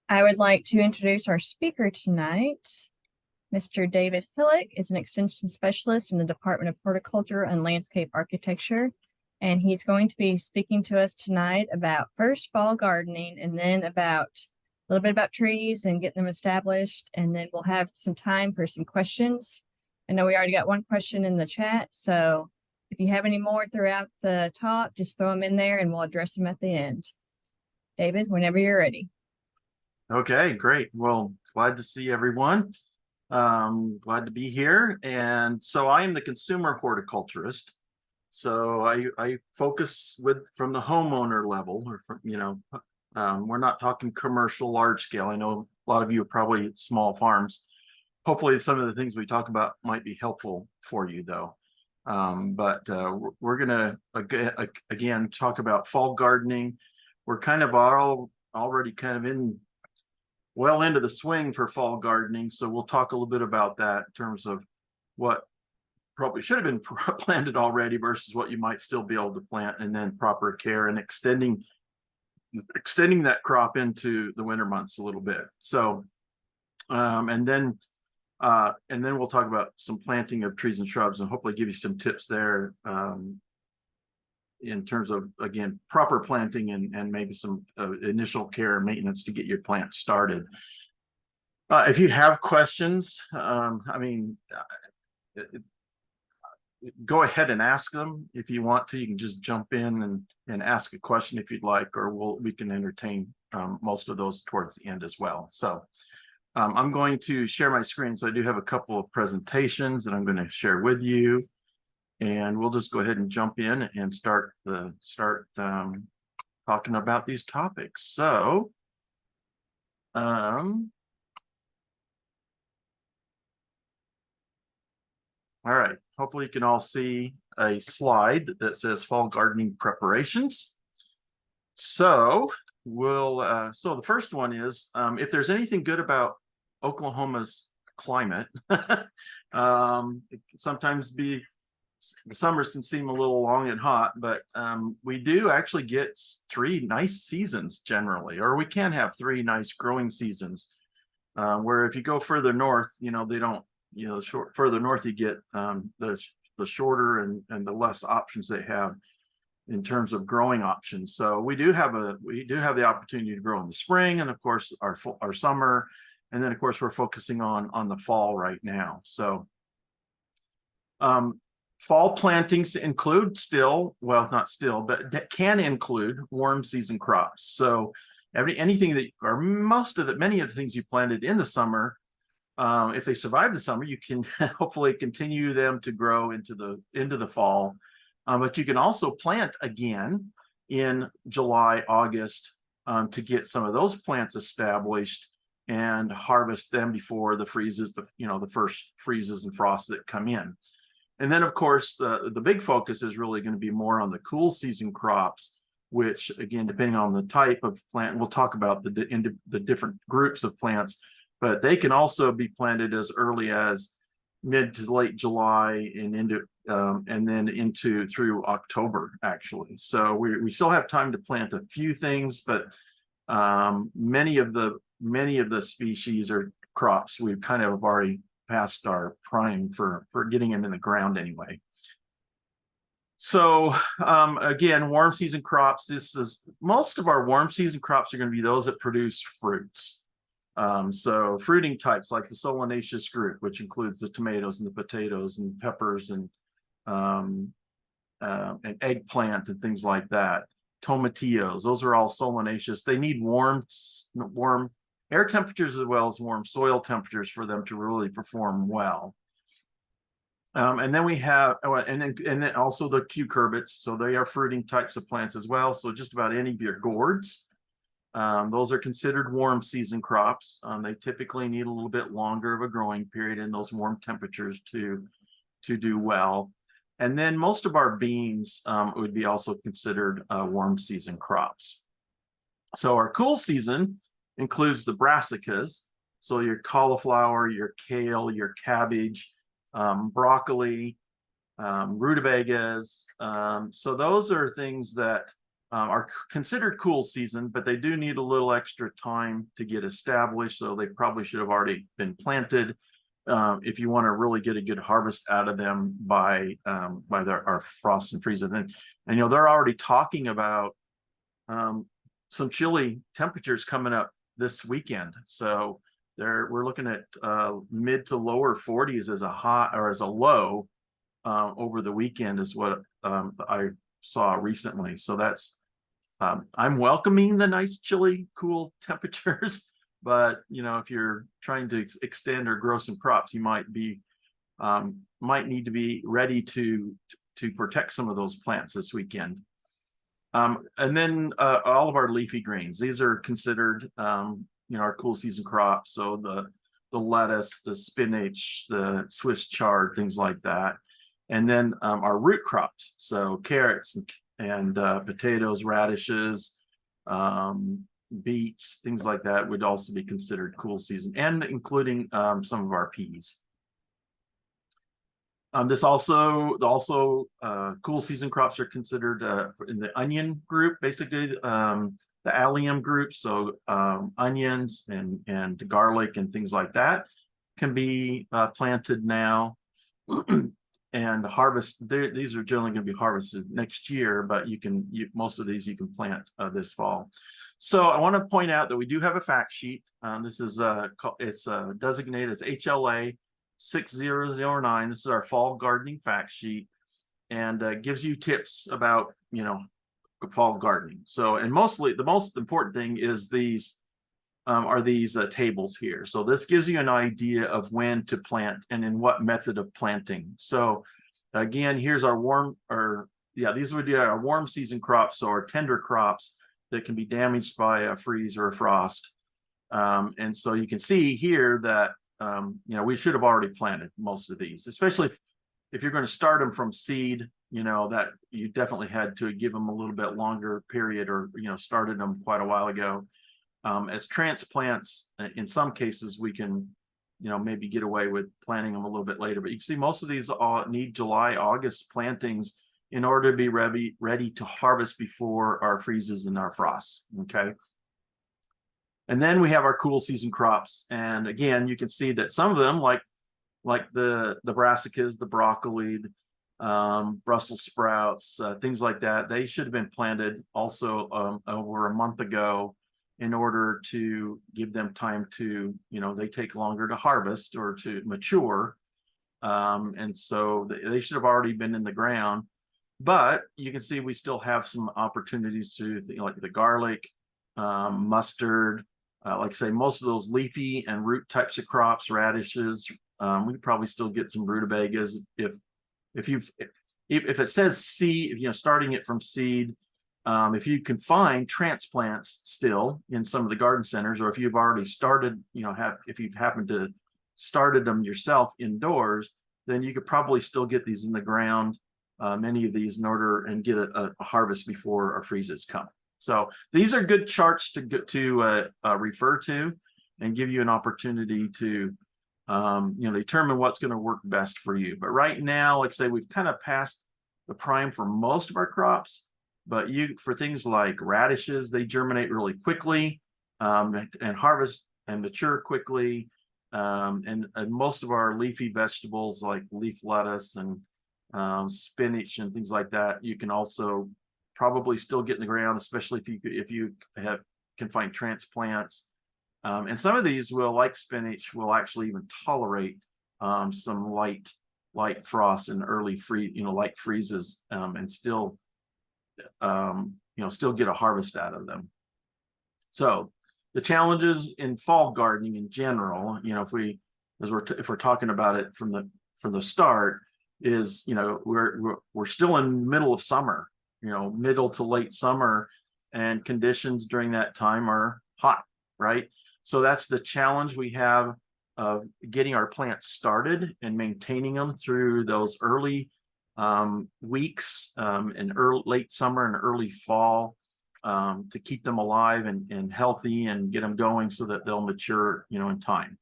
I would like to introduce our speaker tonight. Mr. David Hillick is an extension specialist in the Department of Horticulture and Landscape Architecture, and he's going to be speaking to us tonight about first fall gardening and then about a little bit about trees and getting them established, and then we'll have some time for some questions. I know we already got one question in the chat, so if you have any more throughout the talk, just throw them in there and we'll address them at the end. David, whenever you're ready. Okay, great. Well, glad to see everyone. Glad to be here. And so I am the consumer horticulturist. So I focus from the homeowner level, or from, we're not talking commercial large scale. I know a lot of you are probably small farms. Hopefully some of the things we talk about might be helpful for you though. But we're gonna again talk about fall gardening. We're kind of already kind of well into the swing for fall gardening. So we'll talk a little bit about that in terms of what probably should have been planted already versus what you might still be able to plant, and then proper care and extending that crop into the winter months a little bit. So and then we'll talk about some planting of trees and shrubs and hopefully give you some tips there in terms of, again, proper planting and maybe some initial care and maintenance to get your plant started. If you have questions, go ahead and ask them. If you want to, you can just jump in and ask a question if you'd like, or we can entertain most of those towards the end as well. So I'm going to share my screen. So I do have a couple of presentations that I'm going to share with you. And we'll just go ahead and jump in and start talking about these topics. So, all right. Hopefully you can all see a slide that says fall gardening preparations. So so the first one is, if there's anything good about Oklahoma's climate, it can sometimes be, the summers can seem a little long and hot, but we do actually get 3 nice seasons generally, or we can have 3 nice growing seasons. Where if you go further north, they don't, further north you get the shorter and the less options they have in terms of growing options. So we do have the opportunity to grow in the spring, and of course our summer, and then of course we're focusing on the fall right now. So fall plantings include not still, but that can include warm season crops. So anything that, or many of the things you planted in the summer, if they survive the summer, you can hopefully continue them to grow into the fall. But you can also plant again in July, August, to get some of those plants established and harvest them before the freezes, the first freezes and frosts that come in. And then, of course, the big focus is really going to be more on the cool season crops, which, again, depending on the type of plant, we'll talk about the different groups of plants, but they can also be planted as early as mid to late July and then through October, actually. So we still have time to plant a few things, but many of the species or crops we've kind of already past our prime for getting them in the ground anyway. So again, warm season crops, most of our warm season crops are going to be those that produce fruits. So fruiting types like the solanaceous group, which includes the tomatoes and the potatoes and peppers and eggplant and things like that. Tomatillos, those are all solanaceous. They need warm air temperatures as well as warm soil temperatures for them to really perform well. And then we have, and then also the cucurbits. So they are fruiting types of plants as well. So just about any of your gourds, those are considered warm season crops. They typically need a little bit longer of a growing period in those warm temperatures to do well. And then most of our beans would be also considered warm season crops. So our cool season includes the brassicas. So your cauliflower, your kale, your cabbage, broccoli, rutabagas. So those are things that are considered cool season, but they do need a little extra time to get established. So they probably should have already been planted. If you want to really get a good harvest out of them by our frost and freezes. And they're already talking about some chilly temperatures coming up this weekend. So we're looking at mid to lower 40s as a high or as a low over the weekend is what I saw recently. So that's I'm welcoming the nice chilly cool temperatures, but if you're trying to extend or grow some crops, you might need to be ready to protect some of those plants this weekend. And then all of our leafy greens, these are considered our cool season crops. So the lettuce, the spinach, the Swiss chard, things like that. And then our root crops, so carrots and potatoes, radishes, beets, things like that would also be considered cool season, and including some of our peas. This also cool season crops are considered in the onion group, basically the allium group. So onions and garlic and things like that can be planted now. And harvest. These are generally going to be harvested next year, but most of these you can plant this fall. So I want to point out that we do have a fact sheet. This is it's designated as HLA 6009. This is our fall gardening fact sheet, and gives you tips about fall gardening. So, and mostly the most important thing is these tables here. So this gives you an idea of when to plant and in what method of planting. So again, here's our these would be our warm season crops, so our tender crops that can be damaged by a freeze or a frost. And so you can see here that we should have already planted most of these, especially if you're going to start them from seed, that you definitely had to give them a little bit longer period, or started them quite a while ago. As transplants, in some cases, we can, maybe get away with planting them a little bit later. But you can see most of these need July, August plantings in order to be ready to harvest before our freezes and our frosts. Okay. And then we have our cool season crops. And again, you can see that some of them, like the brassicas, the broccoli, Brussels sprouts, things like that, they should have been planted also over a month ago, in order to give them time to, they take longer to harvest or to mature. And so they should have already been in the ground. But you can see we still have some opportunities to, like the garlic, mustard, like I say, most of those leafy and root types of crops, radishes, we could probably still get some rutabagas if it says seed, starting it from seed. If you can find transplants still in some of the garden centers, or if you've already started, if you've happened to started them yourself indoors, then you could probably still get these in the ground, many of these, in order and get a harvest before our freezes come. So these are good charts to refer to and give you an opportunity to determine what's going to work best for you. But right now, like I say, we've kind of passed the prime for most of our crops. But for things like radishes, they germinate really quickly, and harvest and mature quickly. And most of our leafy vegetables like leaf lettuce and spinach and things like that, you can also probably still get in the ground, especially if you can find transplants. And some of these like spinach, will actually even tolerate some light frost and early light freezes, and still get a harvest out of them. So the challenges in fall gardening in general, if we're talking about it from the start, is we're still in the middle of summer, middle to late summer, and conditions during that time are hot, right? So that's the challenge we have of getting our plants started and maintaining them through those early weeks in late summer and early fall, to keep them alive and healthy and get them going so that they'll mature, in time.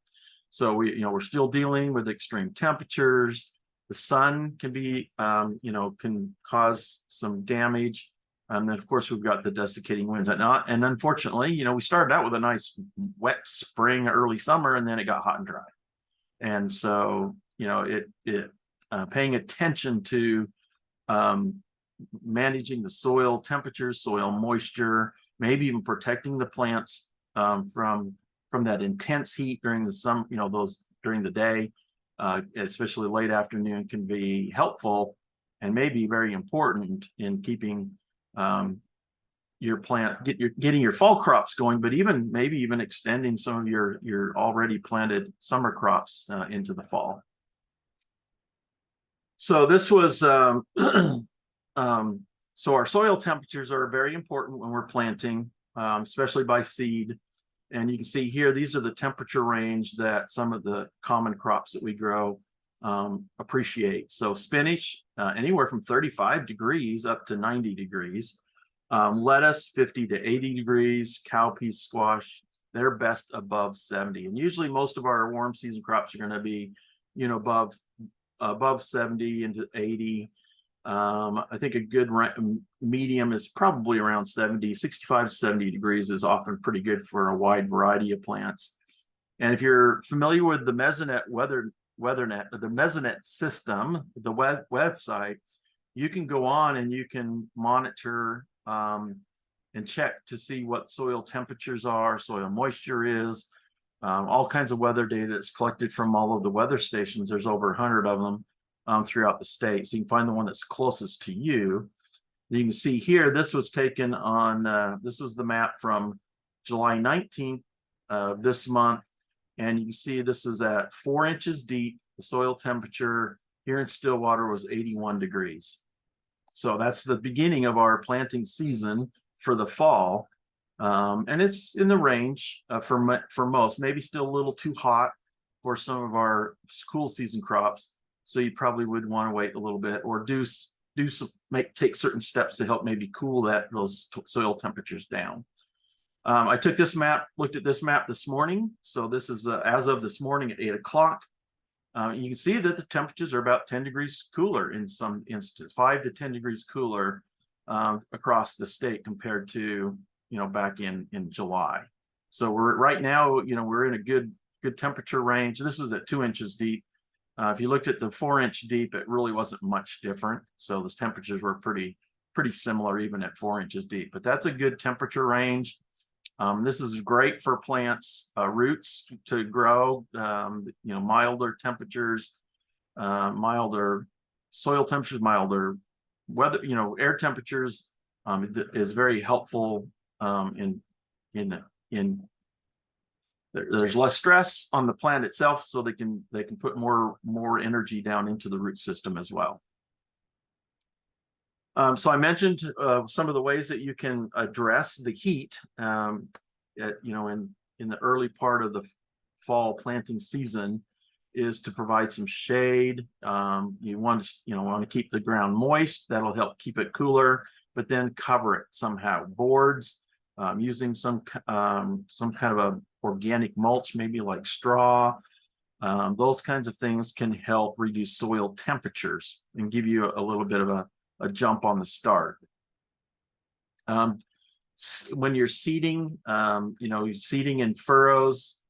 So we're still dealing with extreme temperatures. The sun can be, can cause some damage. And then of course we've got the desiccating winds and not, and unfortunately, we started out with a nice wet spring, early summer, and then it got hot and dry. And so, paying attention to managing the soil temperatures, soil moisture, maybe even protecting the plants from that intense heat during the summer, those during the day, especially late afternoon, can be helpful and maybe very important in keeping your plant, getting your fall crops going, but maybe even extending some of your already planted summer crops into the fall. So this was so our soil temperatures are very important when we're planting, especially by seed. And you can see here, these are the temperature range that some of the common crops that we grow appreciate. So spinach, anywhere from 35 degrees up to 90 degrees. Lettuce, 50 to 80 degrees. Cowpea, squash, they're best above 70. And usually most of our warm season crops are going to be, above 70 into 80. I think a good medium is probably around 70. 65 to 70 degrees is often pretty good for a wide variety of plants. And if you're familiar with the Mesonet the Mesonet system, the website, you can go on and you can monitor and check to see what soil temperatures are, soil moisture is, all kinds of weather data that's collected from all of the weather stations. There's over 100 of them throughout the state. So you can find the one that's closest to you. You can see here, this was taken on, this was the map from July 19th of this month. And you can see this is at 4 inches deep. The soil temperature here in Stillwater was 81 degrees. So that's the beginning of our planting season for the fall. And it's in the range for most, maybe still a little too hot for some of our cool season crops. So you probably would want to wait a little bit or take certain steps to help maybe cool those soil temperatures down. I took this map, looked at this map this morning. So this is as of this morning at 8 o'clock. You can see that the temperatures are about 10 degrees cooler in some instances, 5 to 10 degrees cooler across the state compared to, back in July. So we're right now, we're in a good temperature range. This was at 2 inches deep. If you looked at the 4-inch deep, it really wasn't much different. So those temperatures were pretty similar even at 4 inches deep, but that's a good temperature range. This is great for plants, roots to grow, milder temperatures, milder soil temperatures, milder weather, air temperatures is very helpful there's less stress on the plant itself, so they can put more energy down into the root system as well. So I mentioned some of the ways that you can address the heat, in the early part of the fall planting season, is to provide some shade. You want to keep the ground moist. That'll help keep it cooler, but then cover it somehow. Boards, using some kind of a organic mulch, maybe like straw. Those kinds of things can help reduce soil temperatures and give you a little bit of a jump on the start. When you're seeding, seeding in furrows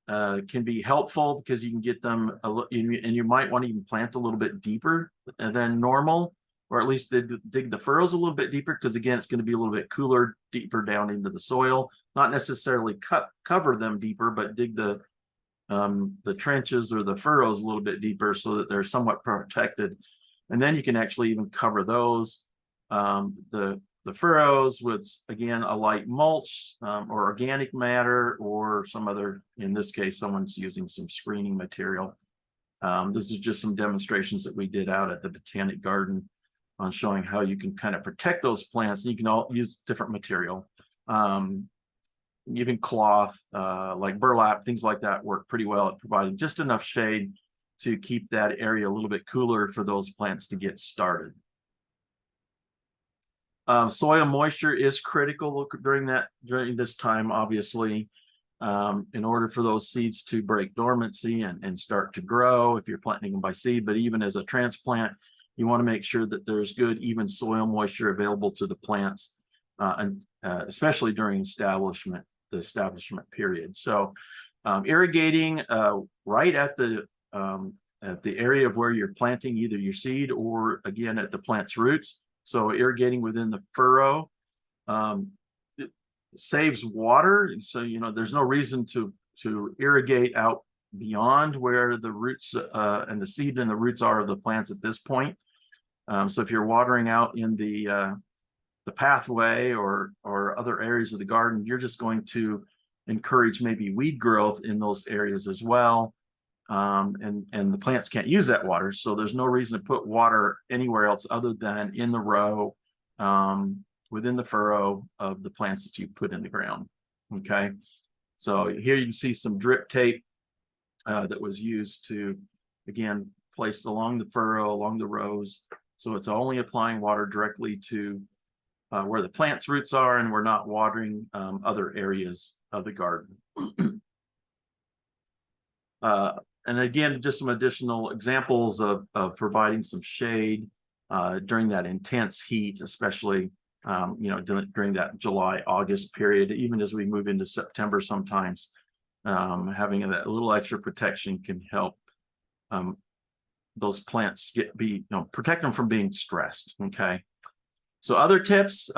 can be helpful because you can get them, and you might want to even plant a little bit deeper than normal, or at least dig the furrows a little bit deeper, because again, it's going to be a little bit cooler, deeper down into the soil. Not necessarily cover them deeper, but dig the trenches or the furrows a little bit deeper so that they're somewhat protected. And then you can actually even cover those, the furrows with, again, a light mulch or organic matter, or some other, in this case, someone's using some screening material. This is just some demonstrations that we did out at the Botanic Garden on showing how you can kind of protect those plants. You can all use different material. Even cloth, like burlap, things like that work pretty well at providing just enough shade to keep that area a little bit cooler for those plants to get started. Soil moisture is critical during this time, obviously, in order for those seeds to break dormancy and start to grow if you're planting them by seed. But even as a transplant, you want to make sure that there's good, even soil moisture available to the plants, and especially during the establishment period. So irrigating right at the area of where you're planting either your seed or again at the plant's roots. So irrigating within the furrow it saves water. So there's no reason to irrigate out beyond where the roots and the seed and the roots are of the plants at this point. So if you're watering out in the pathway or other areas of the garden, you're just going to encourage maybe weed growth in those areas as well. And the plants can't use that water. So there's no reason to put water anywhere else other than in the row, within the furrow of the plants that you put in the ground. Okay. So here you can see some drip tape that was used to, again, placed along the furrow, along the rows. So it's only applying water directly to where the plant's roots are, and we're not watering other areas of the garden. And again, just some additional examples of providing some shade during that intense heat, especially during that July, August period, even as we move into September sometimes. Having that little extra protection can help those plants protect them from being stressed. Okay. So other tips,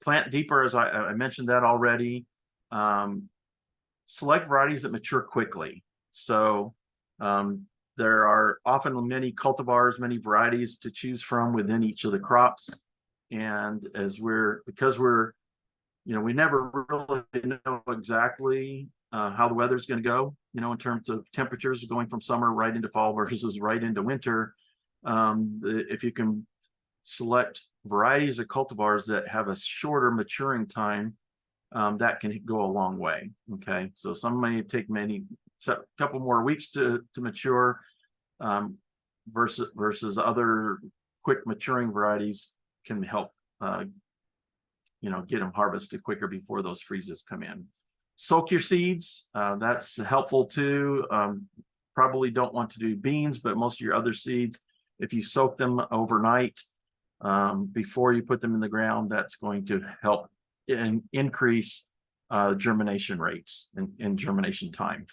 plant deeper, as I mentioned that already. Select varieties that mature quickly. So there are often many cultivars, many varieties to choose from within each of the crops. And because we never really know exactly how the weather's going to go, in terms of temperatures going from summer right into fall versus right into winter. If you can select varieties of cultivars that have a shorter maturing time, that can go a long way. Okay, so some may take a couple more weeks to mature, versus other quick maturing varieties can help get them harvested quicker before those freezes come in. Soak your seeds, that's helpful too. Probably don't want to do beans, but most of your other seeds, if you soak them overnight before you put them in the ground, that's going to help increase germination rates and germination time.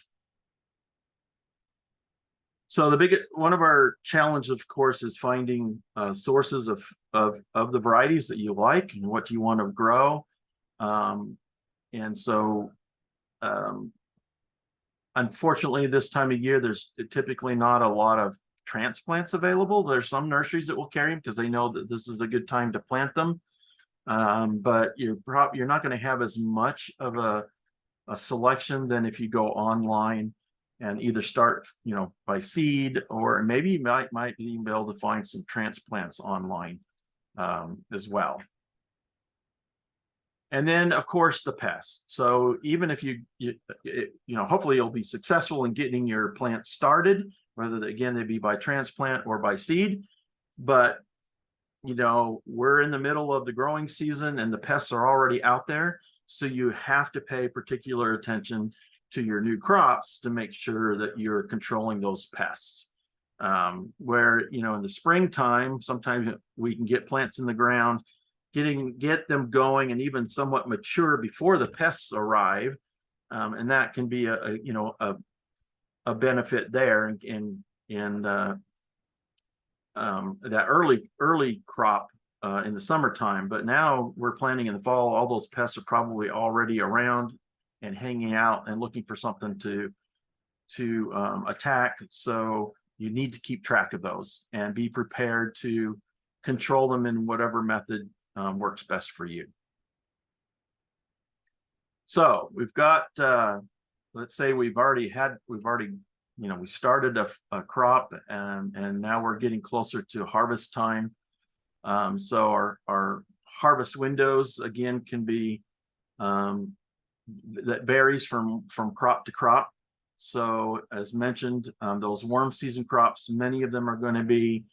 So one of our challenges, of course, is finding sources of the varieties that you like and what you want to grow. And so unfortunately, this time of year, there's typically not a lot of transplants available. There's some nurseries that will carry them because they know that this is a good time to plant them. But you're not going to have as much of a selection than if you go online and either start, by seed, or maybe you might even be able to find some transplants online as well. And then, of course, the pests. So even if hopefully you'll be successful in getting your plants started, whether they be by transplant or by seed. But we're in the middle of the growing season and the pests are already out there. So you have to pay particular attention to your new crops to make sure that you're controlling those pests. Where, in the springtime, sometimes we can get plants in the ground, get them going and even somewhat mature before the pests arrive. And that can be a benefit there in that early crop in the summertime. But now we're planting in the fall, all those pests are probably already around and hanging out and looking for something to attack. So you need to keep track of those and be prepared to control them in whatever method works best for you. So we've got, let's say we started a crop and now we're getting closer to harvest time. So our harvest windows again can be that varies from crop to crop. So as mentioned, those warm season crops, many of them are going to be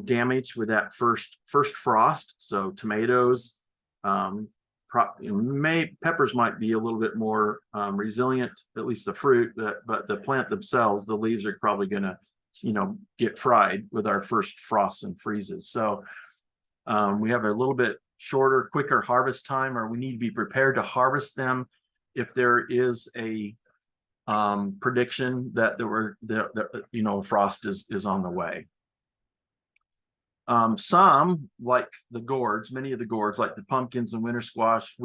damaged with that first frost. So tomatoes, peppers might be a little bit more resilient, at least the fruit, but the plant themselves, the leaves are probably going to get fried with our first frosts and freezes. So we have a little bit shorter, quicker harvest time, or we need to be prepared to harvest them if there is a prediction that frost is on the way. Some, like the gourds, many of the gourds, like the pumpkins and winter squash,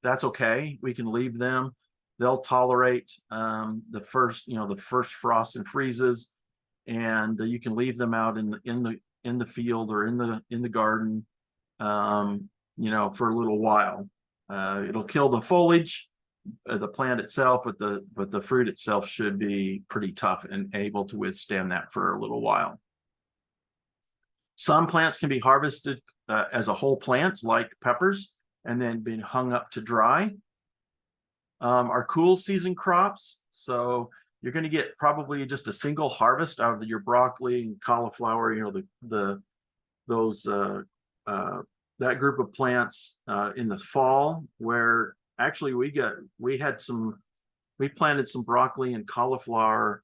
that's okay. We can leave them. They'll tolerate the first frosts and freezes, and you can leave them out in the field or in the garden, for a little while. It'll kill the foliage, the plant itself, but the fruit itself should be pretty tough and able to withstand that for a little while. Some plants can be harvested as a whole plant, like peppers, and then being hung up to dry. Our cool season crops, so you're going to get probably just a single harvest out of your broccoli and cauliflower, that group of plants in the fall, where actually we planted some broccoli and cauliflower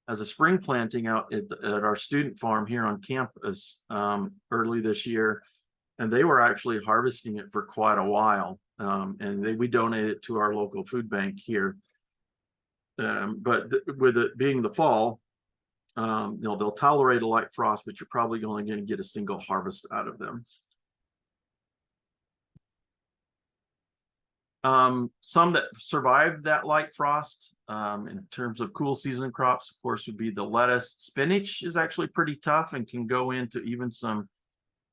as a spring planting out at our student farm here on campus early this year, and they were actually harvesting it for quite a while, and we donated it to our local food bank here. But with it being the fall, they'll tolerate a light frost, but you're probably only going to get a single harvest out of them. Some that survive that light frost in terms of cool season crops, of course, would be the lettuce. Spinach is actually pretty tough and can go into even some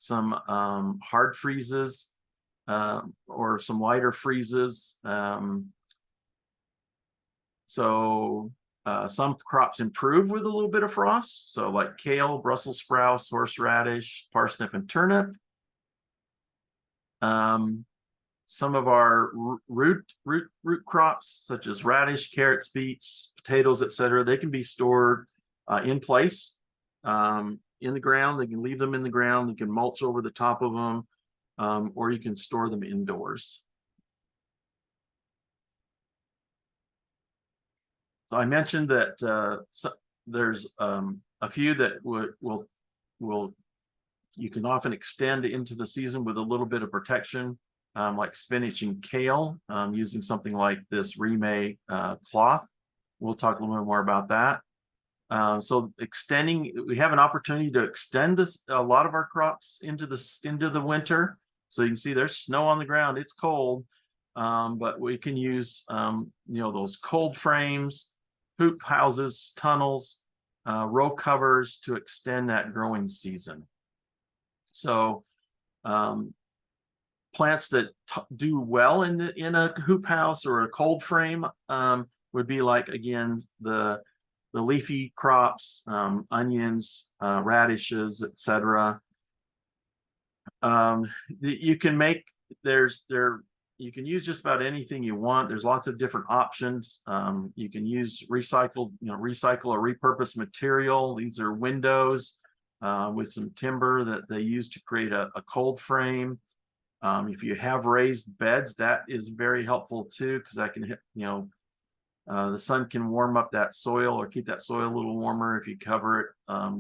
hard freezes or some lighter freezes. So some crops improve with a little bit of frost. So like kale, Brussels sprouts, horseradish, parsnip, and turnip. Some of our root crops, such as radish, carrots, beets, potatoes, etc., they can be stored in place in the ground. They can leave them in the ground. You can mulch over the top of them, or you can store them indoors. So I mentioned that there's a few that will you can often extend into the season with a little bit of protection. Like spinach and kale, using something like this Remay cloth. We'll talk a little bit more about that. So we have an opportunity to extend a lot of our crops into the winter. So you can see there's snow on the ground, it's cold, but we can use those cold frames, hoop houses, tunnels, row covers to extend that growing season. So plants that do well in a hoop house or a cold frame would be like, again, the leafy crops, onions, radishes, etc. You can use just about anything you want. There's lots of different options. You can use recycle or repurposed material. These are windows with some timber that they use to create a cold frame. If you have raised beds, that is very helpful too, because that can hit, the sun can warm up that soil or keep that soil a little warmer if you cover it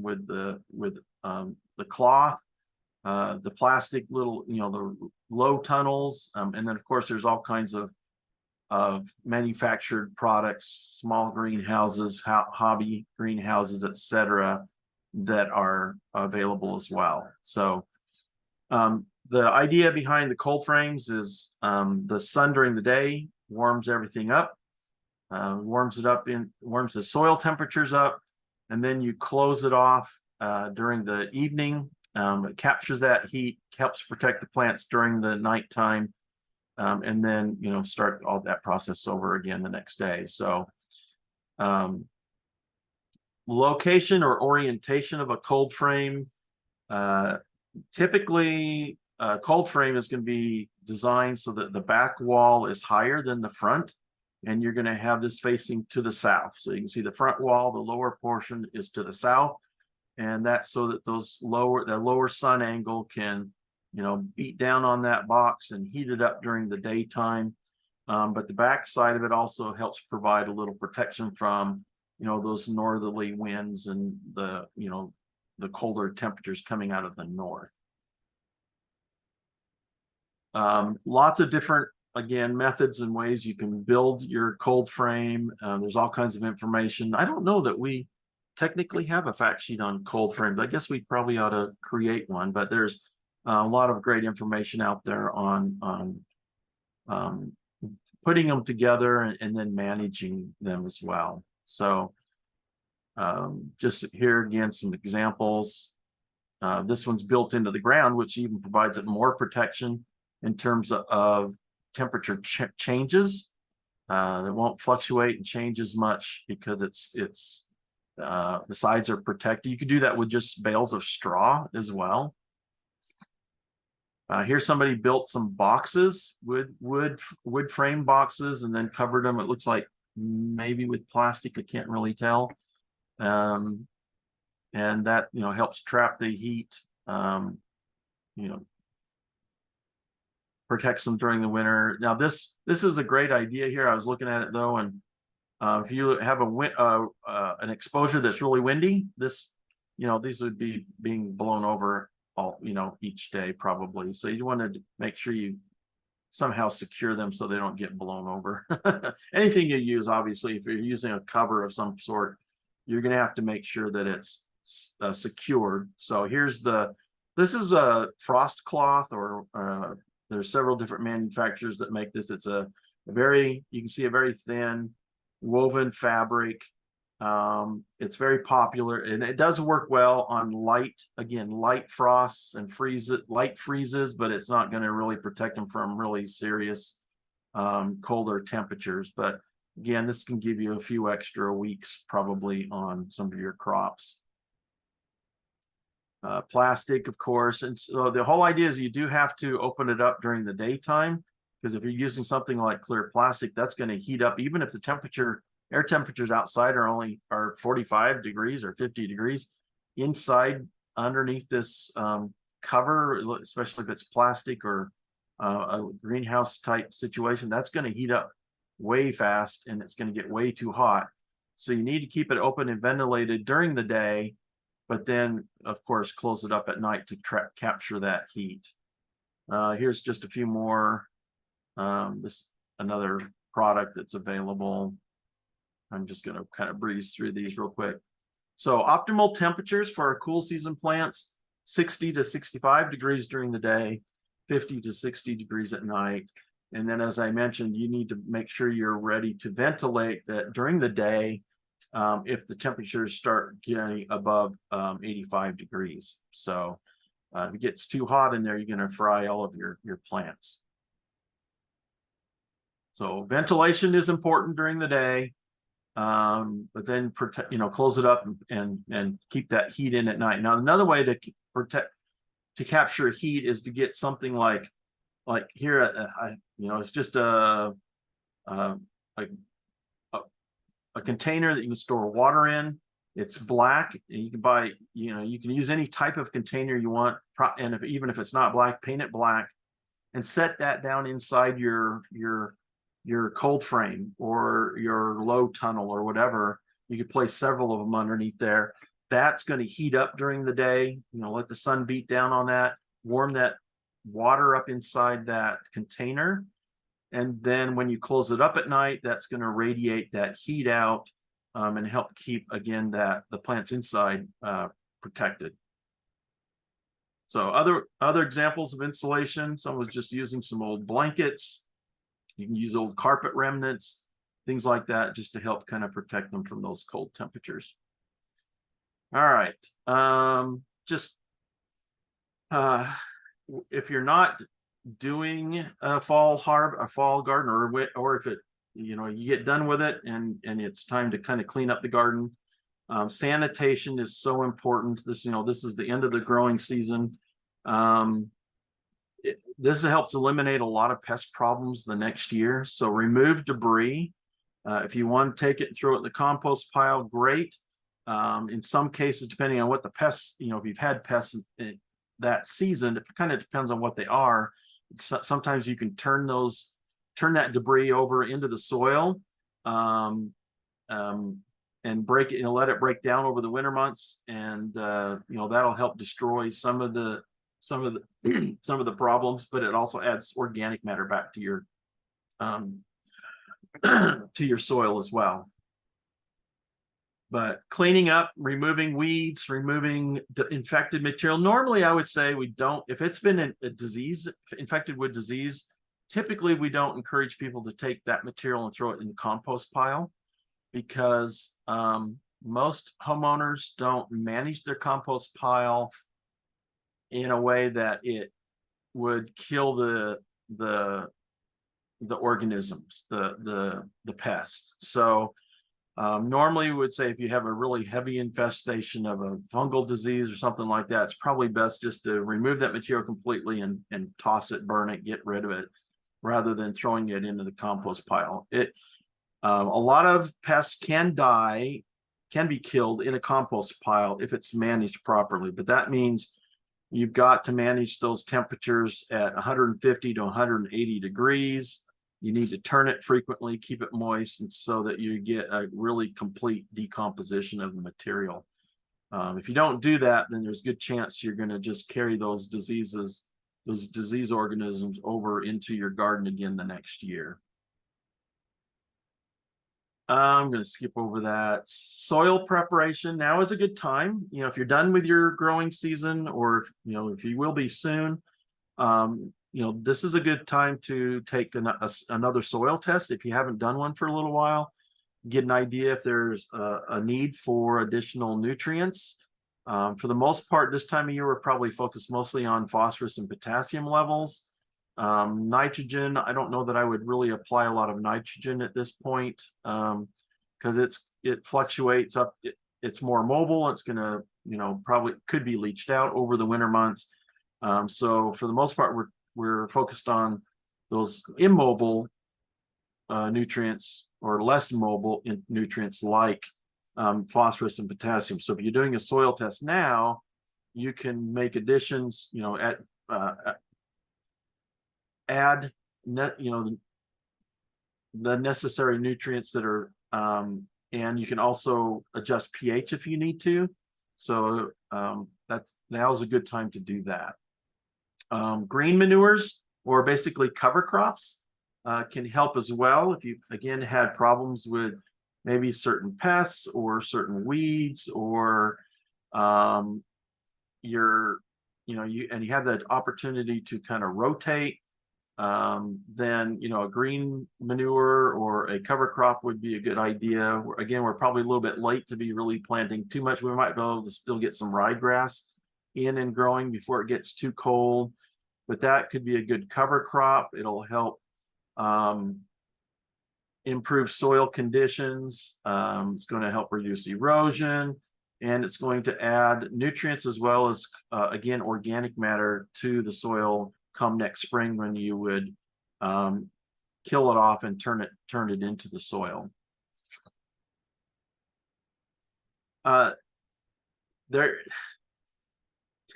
with the cloth, the plastic little, the low tunnels, and then of course there's all kinds of manufactured products, small greenhouses, hobby greenhouses, etc., that are available as well. So the idea behind the cold frames is the sun during the day warms everything up, warms the soil temperatures up, and then you close it off during the evening. It captures that heat, helps protect the plants during the nighttime, and then start all that process over again the next day. So location or orientation of a cold frame, typically a cold frame is going to be designed so that the back wall is higher than the front, and you're going to have this facing to the south. So you can see the front wall, the lower portion is to the south, and that's so that the lower sun angle can beat down on that box and heat it up during the daytime. But the back side of it also helps provide a little protection from those northerly winds and the colder temperatures coming out of the north. Lots of different, again, methods and ways you can build your cold frame. There's all kinds of information. I don't know that we technically have a fact sheet on cold frames. I guess we probably ought to create one, but there's a lot of great information out there on putting them together and then managing them as well. So just here again, some examples. This one's built into the ground, which even provides it more protection in terms of temperature changes. It won't fluctuate and change as much because the sides are protected. You could do that with just bales of straw as well. Here somebody built some boxes with wood frame boxes and then covered them. It looks like maybe with plastic, I can't really tell. And that, helps trap the heat, protects them during the winter. Now this is a great idea here. I was looking at it though, and if you have an exposure that's really windy, these would be being blown over all, each day probably. So you want to make sure you somehow secure them so they don't get blown over. Anything you use, obviously, if you're using a cover of some sort, you're going to have to make sure that it's secured. So this is a frost cloth, or there's several different manufacturers that make this. It's you can see a very thin woven fabric. It's very popular, and it does work well on light frosts and light freezes, but it's not going to really protect them from really serious colder temperatures. But again, this can give you a few extra weeks probably on some of your crops. Plastic, of course, and so the whole idea is you do have to open it up during the daytime, because if you're using something like clear plastic, that's going to heat up even if the air temperatures outside are 45 degrees or 50 degrees. Inside, underneath this cover, especially if it's plastic or a greenhouse type situation, that's going to heat up way fast and it's going to get way too hot. So you need to keep it open and ventilated during the day, but then of course close it up at night to capture that heat. Here's just a few more. This another product that's available. I'm just going to kind of breeze through these real quick. So optimal temperatures for our cool season plants: 60 to 65 degrees during the day, 50 to 60 degrees at night. And then, as I mentioned, you need to make sure you're ready to ventilate that during the day if the temperatures start getting above 85 degrees. So if it gets too hot in there, you're going to fry all of your plants. So ventilation is important during the day, but then close it up and keep that heat in at night. Now, another way to capture heat is to get something like here, it's just a container that you can store water in. It's black, and you can buy, you can use any type of container you want, and even if it's not black, paint it black, and set that down inside your cold frame or your low tunnel or whatever. You could place several of them underneath there. That's going to heat up during the day. Let the sun beat down on that, warm that water up inside that container, and then when you close it up at night, that's going to radiate that heat out and help keep, again, the plants inside protected. So other examples of insulation: someone was just using some old blankets. You can use old carpet remnants, things like that, just to help kind of protect them from those cold temperatures. All right. If you're not doing a fall garden, or if you get done with it and it's time to kind of clean up the garden, sanitation is so important. This is the end of the growing season. This helps eliminate a lot of pest problems the next year. So remove debris. If you want to take it and throw it in the compost pile, great. In some cases, depending on what the pests, if you've had pests that season, it kind of depends on what they are. Sometimes you can turn that debris over into the soil. break it, let it break down over the winter months, and that'll help destroy some of the some of the problems, but it also adds organic matter back to your to your soil as well. But cleaning up, removing weeds, removing the infected material. Normally, I would say we don't, if it's been a disease, infected with disease, typically we don't encourage people to take that material and throw it in the compost pile, because most homeowners don't manage their compost pile in a way that it would kill the organisms, the pests. So normally we would say if you have a really heavy infestation of a fungal disease or something like that, it's probably best just to remove that material completely and toss it, burn it, get rid of it, rather than throwing it into the compost pile. A lot of pests can be killed in a compost pile if it's managed properly, but that means you've got to manage those temperatures at 150 to 180 degrees. You need to turn it frequently, keep it moist, and so that you get a really complete decomposition of the material. If you don't do that, then there's a good chance you're going to just carry those disease organisms over into your garden again the next year. I'm going to skip over that. Soil preparation. Now is a good time. If you're done with your growing season, or if you will be soon, this is a good time to take another soil test if you haven't done one for a little while. Get an idea if there's a need for additional nutrients. For the most part, this time of year, we're probably focused mostly on phosphorus and potassium levels. Nitrogen, I don't know that I would really apply a lot of nitrogen at this point, because it fluctuates up. It's more mobile. It's going to, probably could be leached out over the winter months. So for the most part, we're focused on those immobile nutrients, or less mobile nutrients like phosphorus and potassium. So if you're doing a soil test now, you can make additions, add the necessary nutrients that are, and you can also adjust pH if you need to. So now's a good time to do that. Green manures, or basically cover crops, can help as well if you've again had problems with maybe certain pests or certain weeds, or you have that opportunity to kind of rotate. Then a green manure or a cover crop would be a good idea. Again, we're probably a little bit late to be really planting too much. We might be able to still get some ryegrass in and growing before it gets too cold, but that could be a good cover crop. It'll help improve soil conditions. It's going to help reduce erosion, and it's going to add nutrients as well as again organic matter to the soil come next spring, when you would kill it off and turn it into the soil.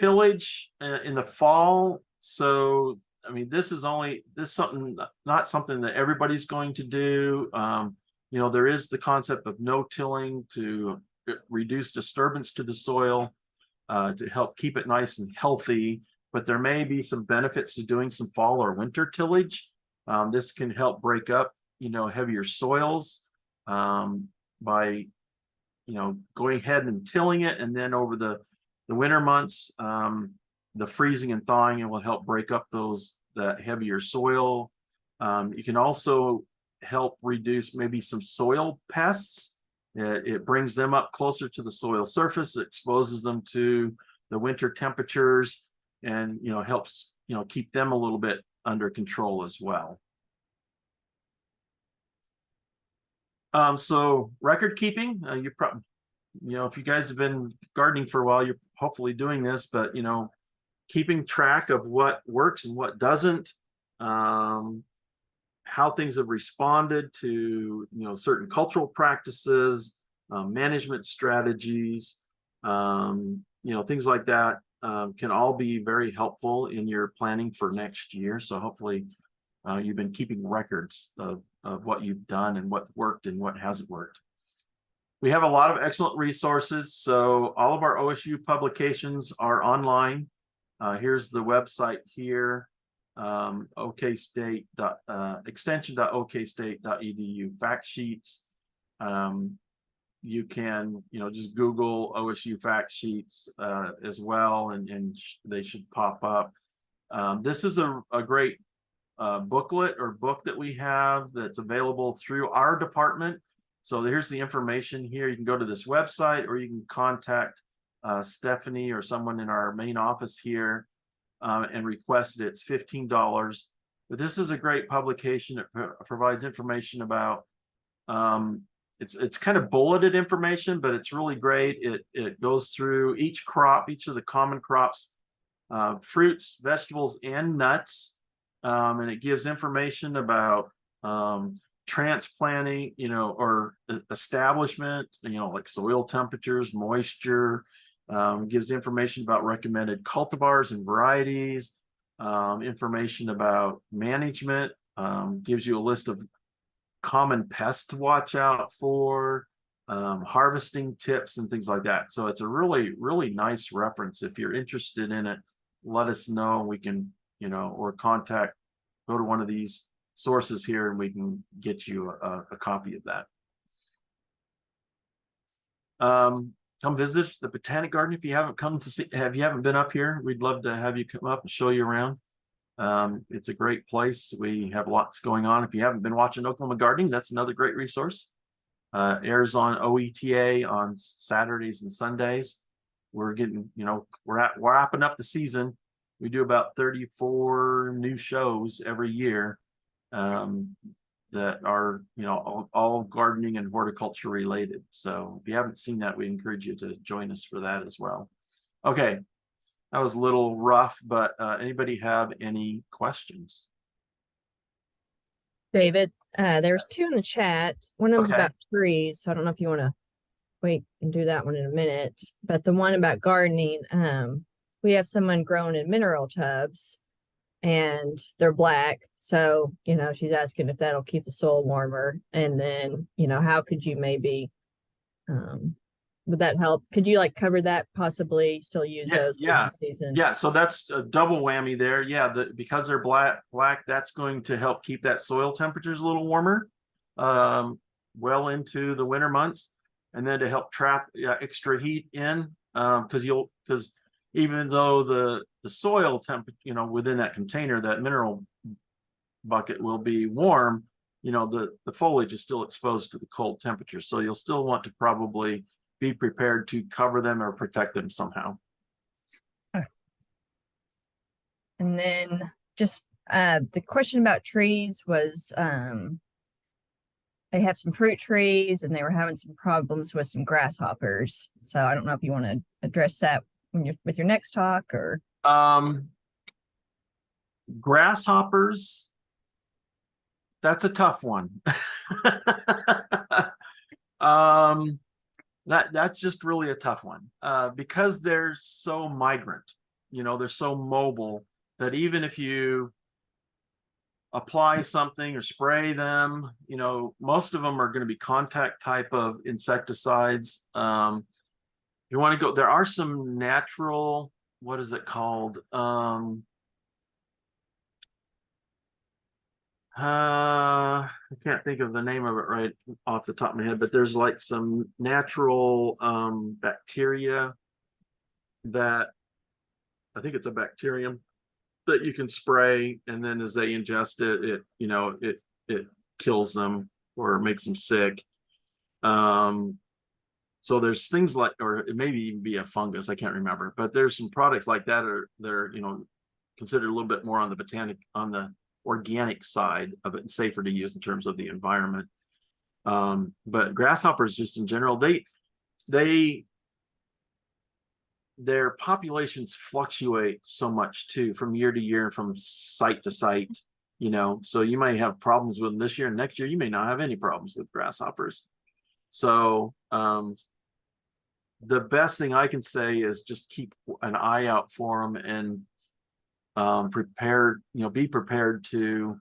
Tillage in the fall. So I mean, this is not something that everybody's going to do. There is the concept of no tilling to reduce disturbance to the soil, to help keep it nice and healthy. But there may be some benefits to doing some fall or winter tillage. This can help break up, heavier soils by, going ahead and tilling it, and then over the winter months, the freezing and thawing, it will help break up that heavier soil. You can also help reduce maybe some soil pests. It brings them up closer to the soil surface, exposes them to the winter temperatures, and helps keep them a little bit under control as well. So record keeping, you probably, if you guys have been gardening for a while, you're hopefully doing this, but keeping track of what works and what doesn't, how things have responded to certain cultural practices, management strategies, things like that. Can all be very helpful in your planning for next year. So hopefully you've been keeping records of what you've done and what worked and what hasn't worked. we have a lot of excellent resources. So all of our OSU publications are online. Here's the website here, extension.okstate.edu, fact sheets. You can, just Google OSU fact sheets as well, and they should pop up. This is a great booklet or book that we have that's available through our department. So here's the information here. You can go to this website, or you can contact Stephanie or someone in our main office here and request it. It's $15. But this is a great publication. It provides information about it's kind of bulleted information, but it's really great. It goes through each crop, each of the common crops, fruits, vegetables, and nuts. And it gives information about transplanting, or establishment, like soil temperatures, moisture. Gives information about recommended cultivars and varieties, information about management, gives you a list of common pests to watch out for, harvesting tips and things like that. So it's a really, really nice reference. If you're interested in it, let us know. We can, or go to one of these sources here and we can get you a copy of that. Come visit us, the Botanic Garden. If you haven't you haven't been up here, we'd love to have you come up and show you around. It's a great place. We have lots going on. If you haven't been watching Oklahoma Gardening, that's another great resource. Airs on OETA on Saturdays and Sundays. We're getting, we're wrapping up the season. We do about 34 new shows every year that are, all gardening and horticulture related. So if you haven't seen that, we encourage you to join us for that as well. Okay, that was a little rough, but anybody have any questions? David, there's two in the chat. One of them's Okay. about trees, so I don't know if you want to wait and do that one in a minute. But the one about gardening, we have someone growing in mineral tubs, and they're black. So, she's asking if that'll keep the soil warmer. And then, how could you maybe, would that help? Could you cover that, possibly still use those for the season? Yeah, so that's a double whammy there. Yeah, because they're black, that's going to help keep that soil temperatures a little warmer well into the winter months, and then to help trap extra heat in, because even though the soil temperature, within that container, that mineral bucket will be warm, the foliage is still exposed to the cold temperatures. So you'll still want to probably be prepared to cover them or protect them somehow. And then just the question about trees was, they have some fruit trees and they were having some problems with some grasshoppers. So I don't know if you want to address that when you're with your next talk, or grasshoppers, that's a tough one. That's just really a tough one because they're so migrant, they're so mobile that even if you apply something or spray them, most of them are going to be contact type of insecticides. You want to go, there are some natural, what is it called? I can't think of the name of it right off the top of my head, but there's some natural bacteria that, I think it's a bacterium that you can spray, and then as they ingest it, it kills them or makes them sick. So there's things or it may even be a fungus, I can't remember, but there's some products like that they're considered a little bit more on the organic side of it, and safer to use in terms of the environment. But grasshoppers, just in general, their populations fluctuate so much too, from year to year, from site to site. So you may have problems with them this year, and next year you may not have any problems with grasshoppers. So the best thing I can say is just keep an eye out for them, and be prepared to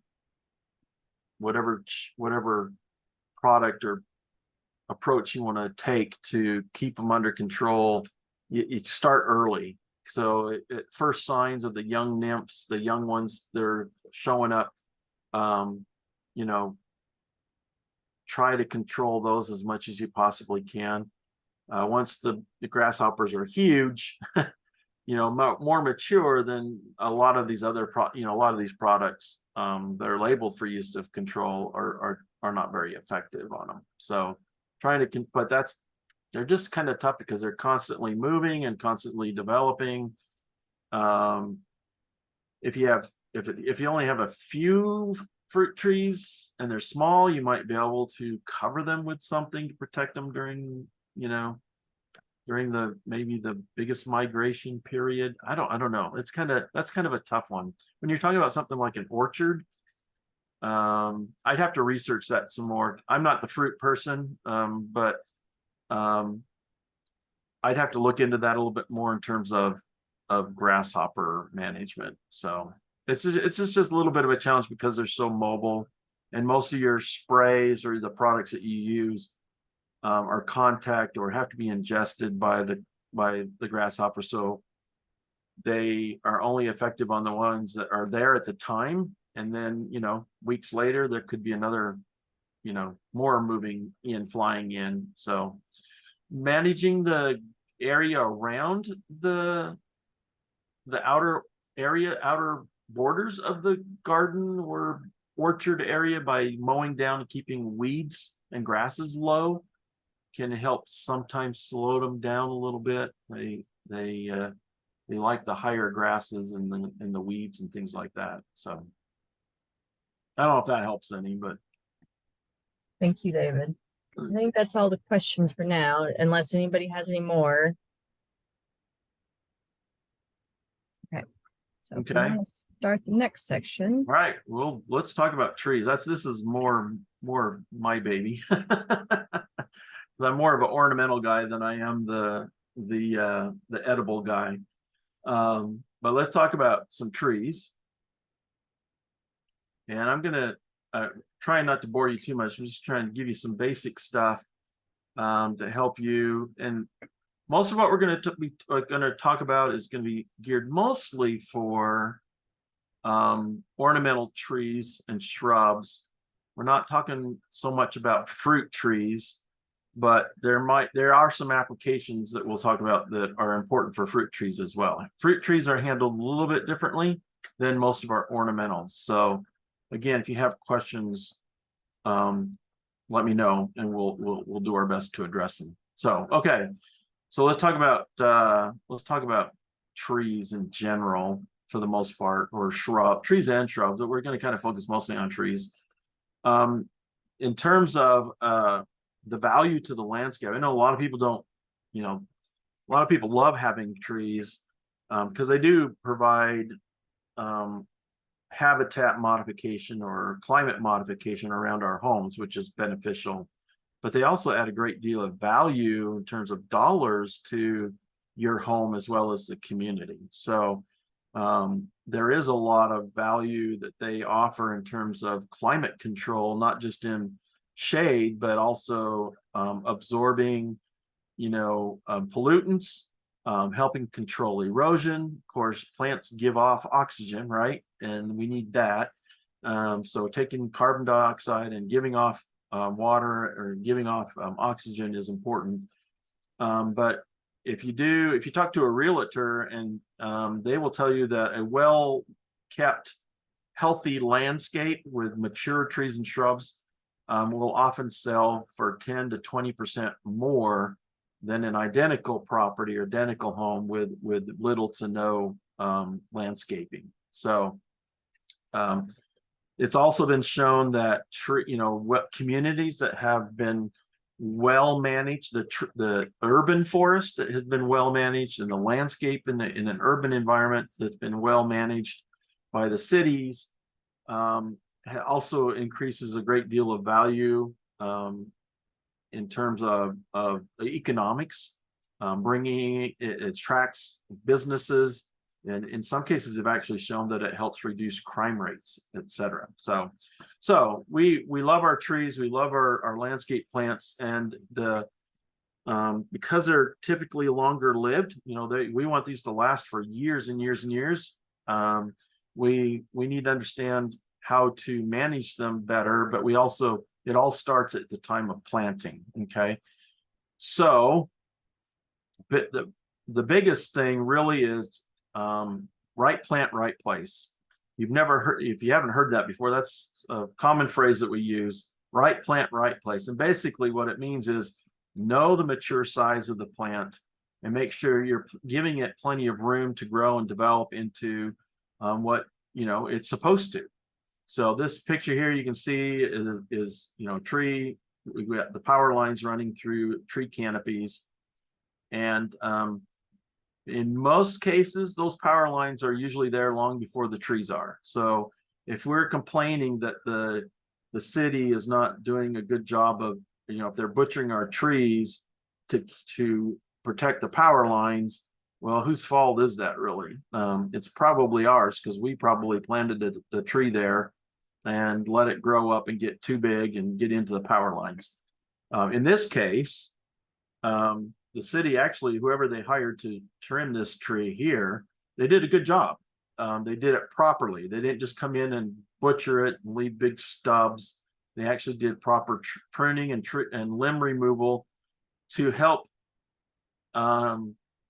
whatever product or approach you want to take to keep them under control, you start early. So at first signs of the young nymphs, the young ones, they're showing up, you know, try to control those as much as you possibly can. Once the grasshoppers are huge, you know, more mature, than a lot of these other a lot of these products that are labeled for use of control are not very effective on them. So trying to, but they're just kind of tough because they're constantly moving and constantly developing. If you only have a few fruit trees and they're small, you might be able to cover them with something to protect them during, you know, during maybe the biggest migration period. I don't know. That's kind of a tough one. When you're talking about something like an orchard, I'd have to research that some more. I'm not the fruit person, but I'd have to look into that a little bit more in terms of grasshopper management. So it's just a little bit of a challenge because they're so mobile, and most of your sprays or the products that you use are contact or have to be ingested by the grasshopper. So they are only effective on the ones that are there at the time, and then, you know, weeks later there could be another, you know, more moving in, flying in. So managing the area around the outer borders of the garden or orchard area by mowing down and keeping weeds and grasses low can help sometimes slow them down a little bit. They like the higher grasses and the weeds and things like that. So I don't know if that helps any, but Thank you, David. I think that's all the questions for now, unless anybody has any more. Okay. So if you okay. want to start the next section. All right. Well, let's talk about trees. This is more my baby. I'm more of an ornamental guy than I am the edible guy. But let's talk about some trees. And I'm gonna try not to bore you too much. I'm just trying to give you some basic stuff to help you. And most of what we're going to talk about is going to be geared mostly for ornamental trees and shrubs. We're not talking so much about fruit trees, but there are some applications that we'll talk about that are important for fruit trees as well. Fruit trees are handled a little bit differently than most of our ornamentals. So again, if you have questions, let me know and we'll do our best to address them. So okay, so let's talk about trees in general for the most part, or trees and shrubs, but we're going to kind of focus mostly on trees. In terms of the value to the landscape, I know a lot of people don't, a lot of people love having trees because they do provide habitat modification or climate modification around our homes, which is beneficial. But they also add a great deal of value in terms of dollars to your home as well as the community. So there is a lot of value that they offer in terms of climate control, not just in shade, but also absorbing, pollutants, helping control erosion. Of course, plants give off oxygen, right? And we need that. So taking carbon dioxide and giving off water or giving off oxygen is important. But if you talk to a realtor, and they will tell you that a well-kept, healthy landscape with mature trees and shrubs will often sell for 10 to 20% more than an identical property or identical home with little to no landscaping. So it's also been shown that communities that have been well managed, the urban forest that has been well managed, and the landscape in an urban environment that's been well managed by the cities, also increases a great deal of value in terms of economics. It attracts businesses And in some cases, they've actually shown that it helps reduce crime rates, etc. So we love our trees, we love our landscape plants, and because they're typically longer lived, we want these to last for years and years and years. We need to understand how to manage them better, but it all starts at the time of planting. Okay, so but the biggest thing really is right plant, right place. If you haven't heard that before, that's a common phrase that we use: right plant, right place. And basically what it means is know the mature size of the plant and make sure you're giving it plenty of room to grow and develop into what it's supposed to. So this picture here you can see is tree. We've got the power lines running through tree canopies, and in most cases those power lines are usually there long before the trees are. So if we're complaining that the city is not doing a good job of, if they're butchering our trees to protect the power lines, well, whose fault is that really? It's probably ours, because we probably planted the tree there and let it grow up and get too big and get into the power lines. In this case, the city actually, whoever they hired to trim this tree here, they did a good job. They did it properly. They didn't just come in and butcher it and leave big stubs. They actually did proper pruning and limb removal to help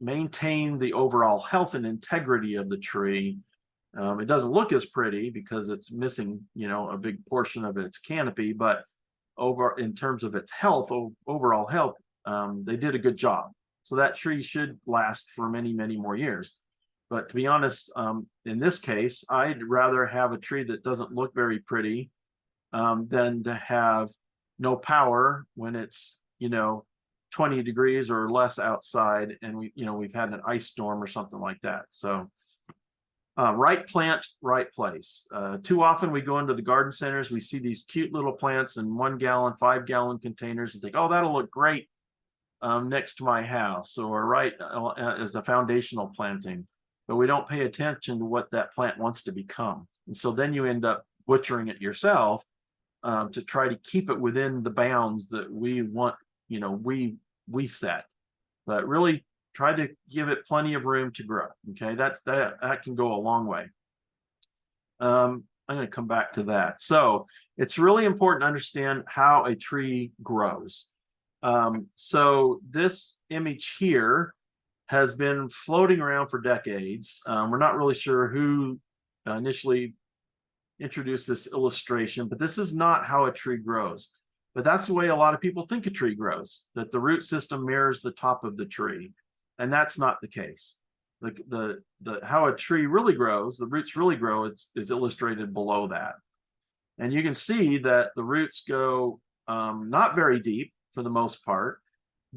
maintain the overall health and integrity of the tree. It doesn't look as pretty because it's missing, a big portion of its canopy, but in terms of its health, overall health, they did a good job. So that tree should last for many, many more years. But to be honest, in this case, I'd rather have a tree that doesn't look very pretty than to have no power when it's 20 degrees or less outside, and we've had an ice storm or something like that. So right plant, right place. Too often we go into the garden centers, we see these cute little plants in 1 gallon, 5 gallon containers and think, oh, that'll look great next to my house, or right as a foundational planting. But we don't pay attention to what that plant wants to become. And so then you end up butchering it yourself to try to keep it within the bounds that we want, we set. But really try to give it plenty of room to grow. Okay, that can go a long way. I'm going to come back to that. So it's really important to understand how a tree grows. So this image here has been floating around for decades. We're not really sure who initially introduced this illustration, but this is not how a tree grows. But that's the way a lot of people think a tree grows, that the root system mirrors the top of the tree. And that's not the case. How a tree really grows, the roots really grow, is illustrated below that. And you can see that the roots go not very deep for the most part,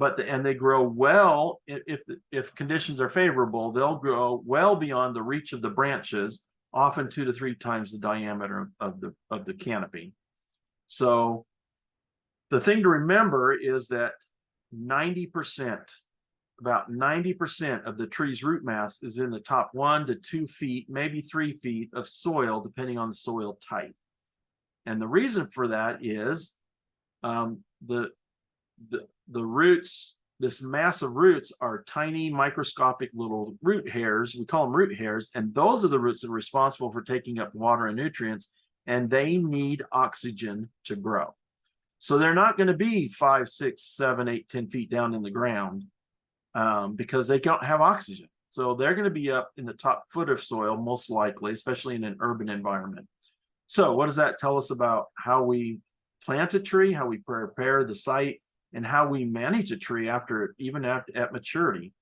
and they grow well. If conditions are favorable, they'll grow well beyond the reach of the branches, often 2 to 3 times the diameter of the canopy. So the thing to remember is that about 90% of the tree's root mass is in the top 1 to 2 feet, maybe 3 feet of soil, depending on the soil type. And the reason for that is the roots, this mass of roots, are tiny microscopic little root hairs. We call them root hairs, and those are the roots that are responsible for taking up water and nutrients, and they need oxygen to grow. So they're not going to be 5, 6, 7, 8, 10 feet down in the ground because they don't have oxygen. So they're going to be up in the top foot of soil, most likely, especially in an urban environment. So what does that tell us about how we plant a tree, how we prepare the site, and how we manage a tree at maturity?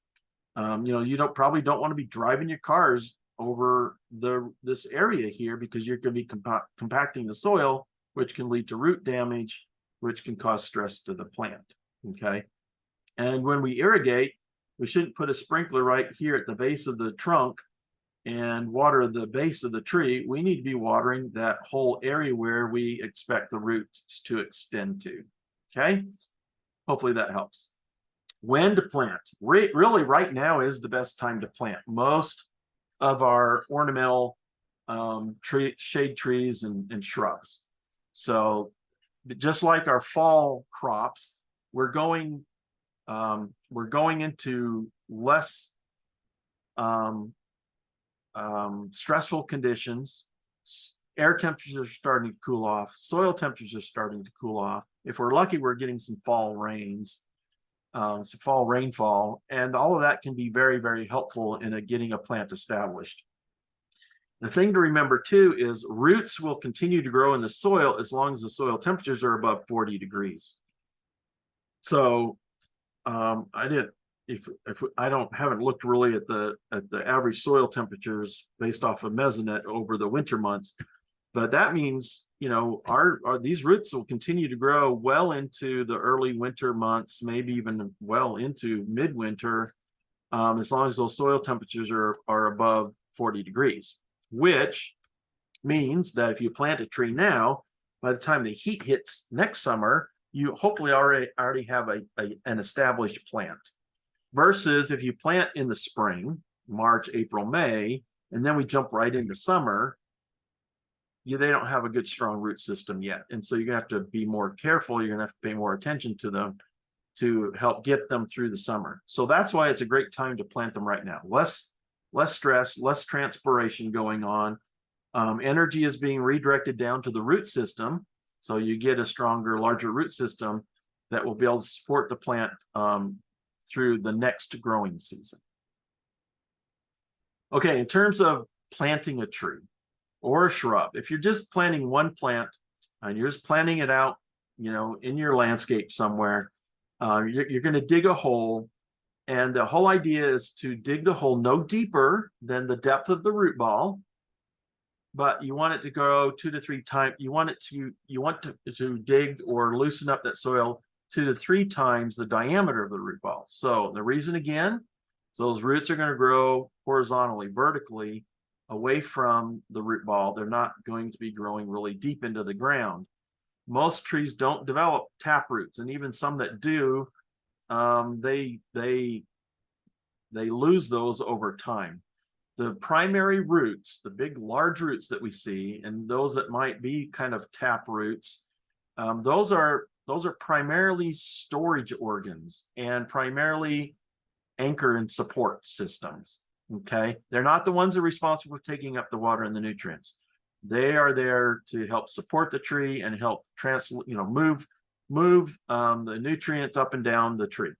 You probably don't want to be driving your cars over this area here, because you're going to be compacting the soil, which can lead to root damage, which can cause stress to the plant. Okay, and when we irrigate, we shouldn't put a sprinkler right here at the base of the trunk and water the base of the tree. We need to be watering that whole area where we expect the roots to extend to. Okay, hopefully that helps. When to plant? Really, right now is the best time to plant. Most of our ornamental shade trees and shrubs. So just like our fall crops, we're going into less stressful conditions. Air temperatures are starting to cool off. Soil temperatures are starting to cool off. If we're lucky, we're getting some fall rains, some fall rainfall, and all of that can be very, very helpful in getting a plant established. The thing to remember too is roots will continue to grow in the soil as long as the soil temperatures are above 40 degrees. So haven't looked really at the average soil temperatures based off of Mesonet over the winter months, but that means, you know, these roots will continue to grow well into the early winter months, maybe even well into midwinter, as long as those soil temperatures are above 40 degrees, which means that if you plant a tree now, by the time the heat hits next summer, you hopefully already have an established plant. Versus if you plant in the spring, March, April, May, and then we jump right into summer, they don't have a good strong root system yet. And so you're gonna have to be more careful. You're gonna have to pay more attention to them to help get them through the summer. So that's why it's a great time to plant them right now. Less stress, less transpiration going on. Energy is being redirected down to the root system. So you get a stronger, larger root system that will be able to support the plant through the next growing season. Okay, in terms of planting a tree or a shrub, if you're just planting one plant and you're just planting it out, you know, in your landscape somewhere, you're going to dig a hole, and the whole idea is to dig the hole no deeper than the depth of the root ball, but you want it to grow 2 to 3 times. You want to dig or loosen up that soil 2 to 3 times the diameter of the root ball. So the reason again, so those roots are going to grow horizontally, vertically away from the root ball. They're not going to be growing really deep into the ground. Most trees don't develop tap roots, and even some that do, they lose those over time. The primary roots, the big large roots that we see, and those that might be kind of tap roots, those are primarily storage organs and primarily anchor and support systems. Okay, they're not the ones that are responsible for taking up the water and the nutrients. They are there to help support the tree and help move the nutrients up and down the tree.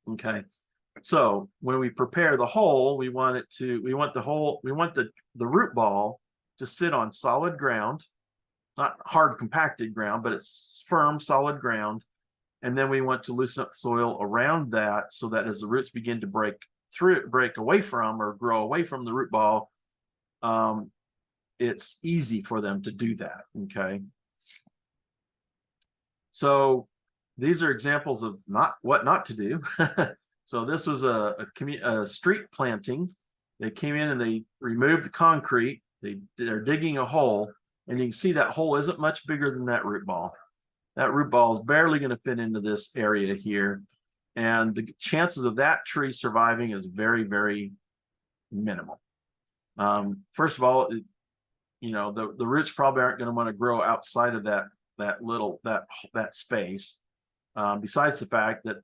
Okay, so when we prepare the hole, we want the root ball to sit on solid ground, not hard compacted ground, but it's firm, solid ground. And then we want to loosen up the soil around that so that as the roots begin to break away from or grow away from the root ball, it's easy for them to do that. Okay. So these are examples of what not to do. So this was a street planting. They came in and they removed the concrete. They're digging a hole, and you can see that hole isn't much bigger than that root ball. That root ball is barely going to fit into this area here. And the chances of that tree surviving is very, very minimal. First of all, the roots probably aren't going to want to grow outside of that space. Besides the fact that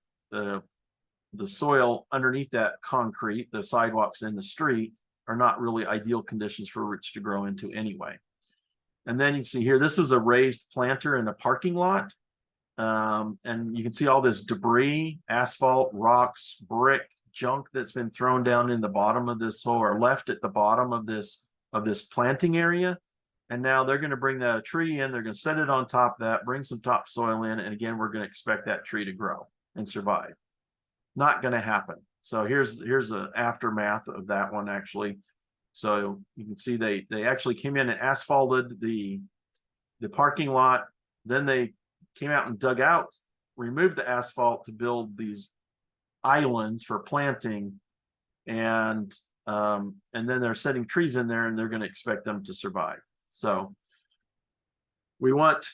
the soil underneath that concrete, the sidewalks in the street, are not really ideal conditions for roots to grow into anyway. And then you can see here, this was a raised planter in a parking lot. And you can see all this debris, asphalt, rocks, brick, junk that's been thrown down in the bottom of this hole or left at the bottom of this planting area. And now they're going to bring the tree in, they're going to set it on top of that, bring some topsoil in, and again, we're going to expect that tree to grow and survive. Not going to happen. So here's an aftermath of that one, actually. So you can see they actually came in and asphalted the parking lot. Then they came out and dug out, removed the asphalt to build these islands for planting, and then they're setting trees in there, and they're going to expect them to survive. So we want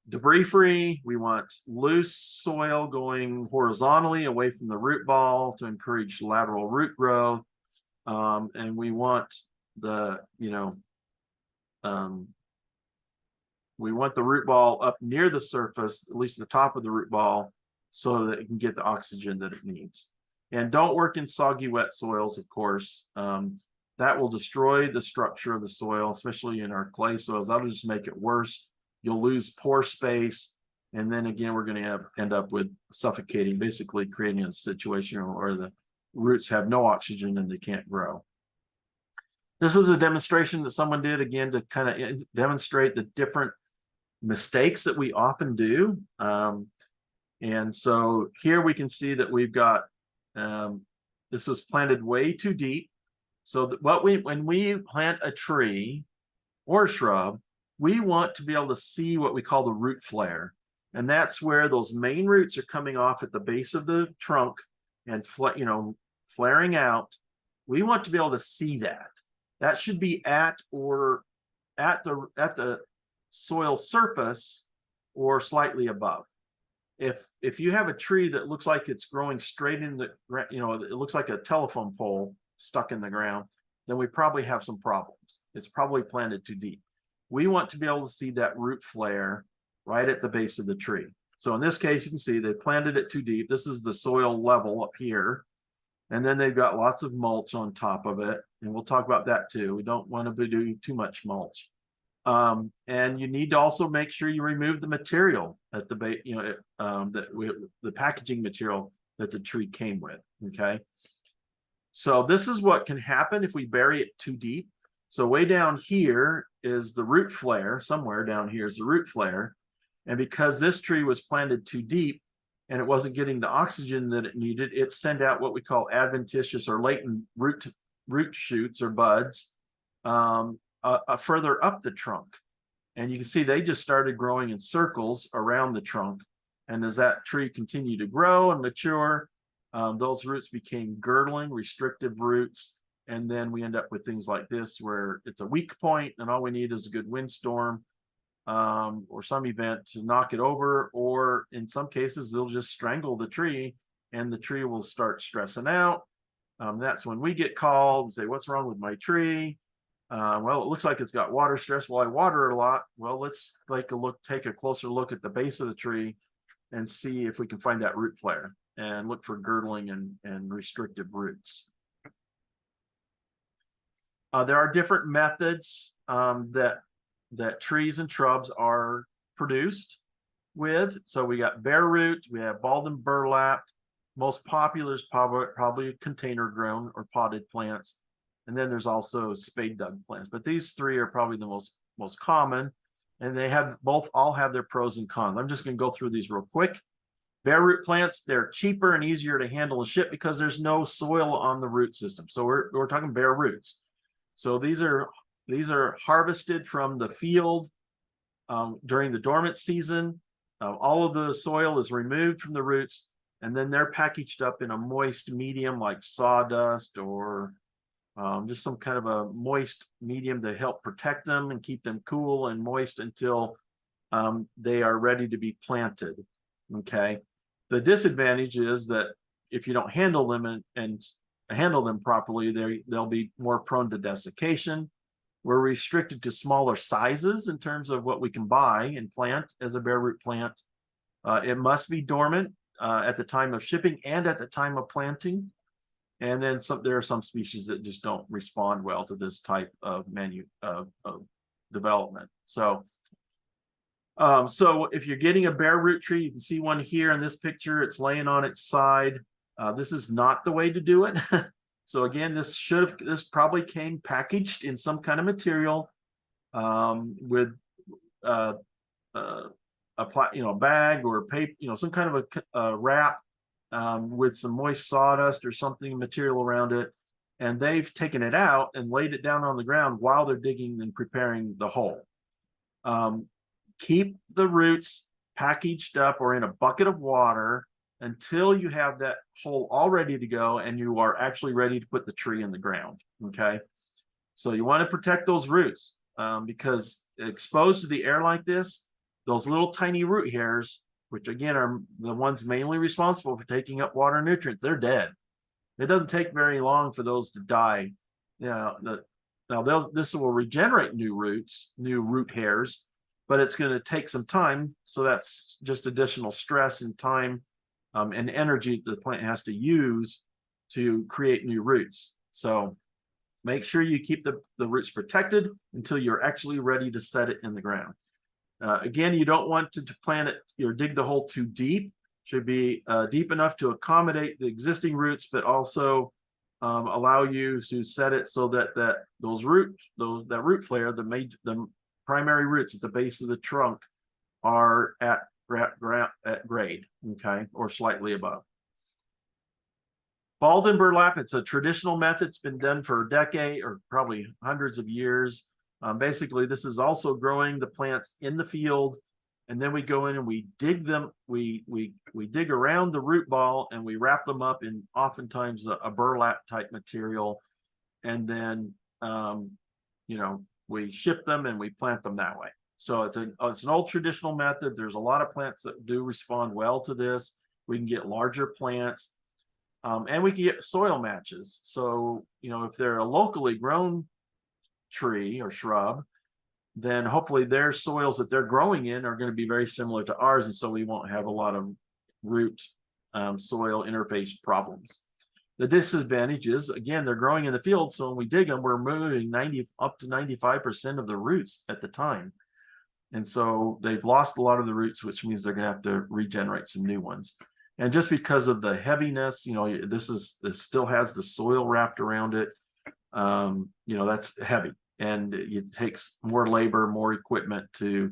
debris free, we want loose soil going horizontally away from the root ball to encourage lateral root growth. And we want we want the root ball up near the surface, at least the top of the root ball, so that it can get the oxygen that it needs. And don't work in soggy, wet soils, of course. That will destroy the structure of the soil, especially in our clay soils. That'll just make it worse. You'll lose pore space. And then again, we're going to end up with suffocating, basically creating a situation where the roots have no oxygen and they can't grow. This was a demonstration that someone did, again, to kind of demonstrate the different mistakes that we often do. And so here we can see that we've got, this was planted way too deep. So when we plant a tree or a shrub, we want to be able to see what we call the root flare. And that's where those main roots are coming off at the base of the trunk and flaring out. We want to be able to see that. That should be at the soil surface or slightly above. If you have a tree that looks like it's growing straight in the, it looks like a telephone pole stuck in the ground, then we probably have some problems. It's probably planted too deep. We want to be able to see that root flare right at the base of the tree. So in this case, you can see they planted it too deep. This is the soil level up here. And then they've got lots of mulch on top of it. And we'll talk about that too. We don't want to do too much mulch. And you need to also make sure you remove the material at the base, the packaging material that the tree came with. Okay. So this is what can happen if we bury it too deep. So way down here is the root flare. Somewhere down here is the root flare. And because this tree was planted too deep and it wasn't getting the oxygen that it needed, it sent out what we call adventitious or latent root shoots or buds further up the trunk. And you can see they just started growing in circles around the trunk. And as that tree continued to grow and mature, those roots became girdling, restrictive roots. And then we end up with things like this, where it's a weak point and all we need is a good windstorm or some event to knock it over. Or in some cases, they'll just strangle the tree and the tree will start stressing out. That's when we get called and say, what's wrong with my tree? Well, it looks like it's got water stress. Well, I water it a lot. Well, let's take a closer look at the base of the tree and see if we can find that root flare and look for girdling and restrictive roots. There are different methods that trees and shrubs are produced with. So we got bare root, we have balled and burlapped. Most popular is probably container grown or potted plants. And then there's also spade dug plants. But these three are probably the most common. And they all have their pros and cons. I'm just going to go through these real quick. Bare root plants, they're cheaper and easier to handle and ship because there's no soil on the root system. So we're talking bare roots. So these are harvested from the field during the dormant season. All of the soil is removed from the roots, and then they're packaged up in a moist medium like sawdust or just some kind of a moist medium to help protect them and keep them cool and moist until they are ready to be planted. Okay. The disadvantage is that if you don't handle them and handle them properly, they'll be more prone to desiccation. We're restricted to smaller sizes in terms of what we can buy and plant as a bare root plant. It must be dormant at the time of shipping and at the time of planting. And then there are some species that just don't respond well to this type of development. So if you're getting a bare root tree, you can see one here in this picture. It's laying on its side. This is not the way to do it. So again, this probably came packaged in some kind of material with a bag or paper, some kind of a wrap with some moist sawdust or something material around it. And they've taken it out and laid it down on the ground while they're digging and preparing the hole. Keep the roots packaged up or in a bucket of water until you have that hole all ready to go and you are actually ready to put the tree in the ground. Okay. So you want to protect those roots because exposed to the air like this, those little tiny root hairs, which again are the ones mainly responsible for taking up water and nutrients, they're dead. It doesn't take very long for those to die. Now this will regenerate new roots, new root hairs, but it's going to take some time. So that's just additional stress and time and energy that the plant has to use to create new roots. So make sure you keep the roots protected until you're actually ready to set it in the ground. Again, you don't want to plant it or dig the hole too deep. Should be deep enough to accommodate the existing roots, but also allow you to set it so that that root flare, the primary roots at the base of the trunk, are at grade, okay, or slightly above. Balled in burlap, it's a traditional method. It's been done for a decade or probably hundreds of years. Basically, this is also growing the plants in the field, and then we go in and we dig them. We dig around the root ball and we wrap them up in oftentimes a burlap type material, and then we ship them and we plant them that way. So it's an old traditional method. There's a lot of plants that do respond well to this. We can get larger plants. And we can get soil matches. So, if they're a locally grown tree or shrub, then hopefully their soils that they're growing in are going to be very similar to ours. And so we won't have a lot of root soil interface problems. The disadvantage is, again, they're growing in the field. So when we dig them, we're removing up to 95% of the roots at the time. And so they've lost a lot of the roots, which means they're going to have to regenerate some new ones. And just because of the heaviness, this still has the soil wrapped around it. That's heavy, and it takes more labor, more equipment to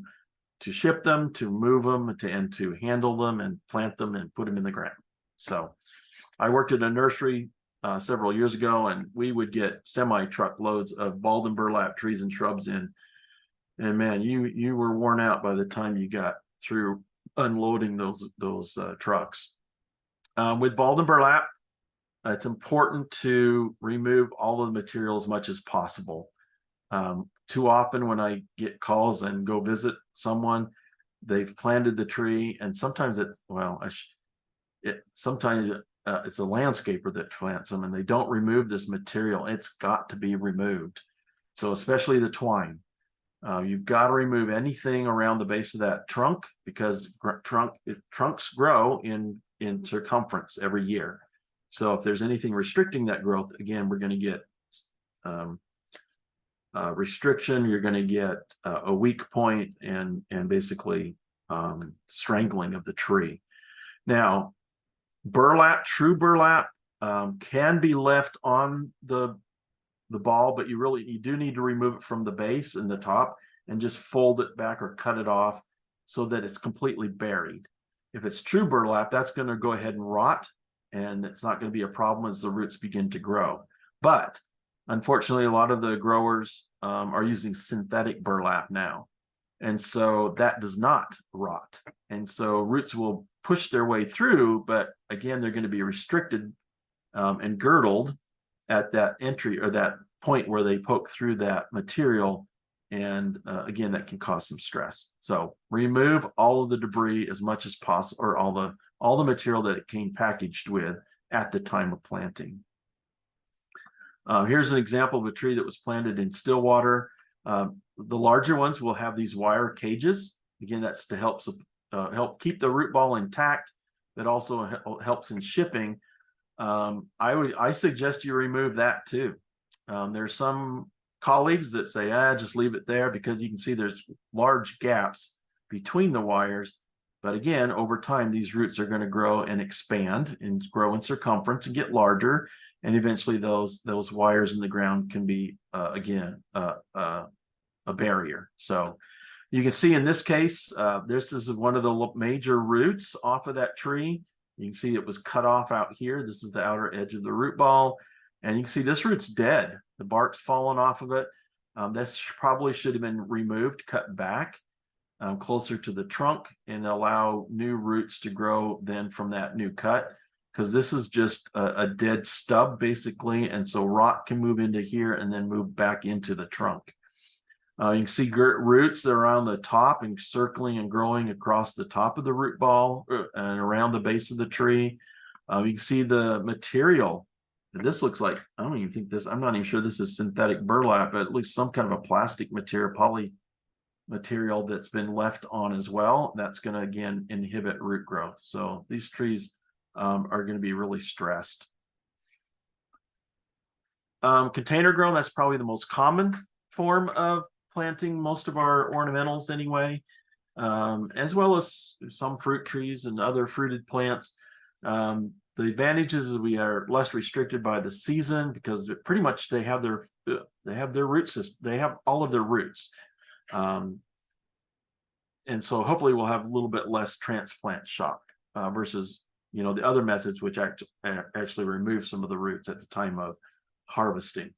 ship them, to move them, and to handle them and plant them and put them in the ground. So I worked at a nursery several years ago, and we would get semi-truck loads of balled and burlap trees and shrubs in. And man, you were worn out by the time you got through unloading those trucks. With balled and burlap, it's important to remove all of the material as much as possible. Too often when I get calls and go visit someone, they've planted the tree, and sometimes it's a landscaper that plants them, and they don't remove this material. It's got to be removed. So especially the twine. You've got to remove anything around the base of that trunk, because trunks grow in circumference every year. So if there's anything restricting that growth, again, we're going to get restriction. You're going to get a weak point and basically strangling of the tree. Now, true burlap can be left on the ball, but you do need to remove it from the base and the top and just fold it back or cut it off so that it's completely buried. If it's true burlap, that's going to go ahead and rot, and it's not going to be a problem as the roots begin to grow. But unfortunately, a lot of the growers are using synthetic burlap now, and so that does not rot. And so roots will push their way through, but again, they're going to be restricted and girdled at that entry or that point where they poke through that material. And again, that can cause some stress. So remove all of the debris as much as possible, or all the material that it came packaged with at the time of planting. Here's an example of a tree that was planted in Stillwater. The larger ones will have these wire cages. Again, that's to help keep the root ball intact. That also helps in shipping. I suggest you remove that too. There's some colleagues that say, just leave it there, because you can see there's large gaps between the wires. But again, over time, these roots are going to grow and expand and grow in circumference and get larger. And eventually those wires in the ground can be, again, a barrier. So you can see in this case, this is one of the major roots off of that tree. You can see it was cut off out here. This is the outer edge of the root ball. And you can see this root's dead. The bark's fallen off of it. This probably should have been removed, cut back closer to the trunk, and allow new roots to grow then from that new cut, because this is just a dead stub basically. And so rot can move into here and then move back into the trunk. You can see roots that are on the top and circling and growing across the top of the root ball and around the base of the tree. You can see the material this looks like, I don't even think this, I'm not even sure this is synthetic burlap, but at least some kind of a plastic material, poly material that's been left on as well. That's going to, again, inhibit root growth. So these trees are going to be really stressed. Container grown, that's probably the most common form of planting most of our ornamentals anyway, as well as some fruit trees and other fruited plants. The advantages is we are less restricted by the season because pretty much they have their root system, they have all of their roots. And so hopefully we'll have a little bit less transplant shock versus, you know, the other methods which actually remove some of the roots at the time of harvesting.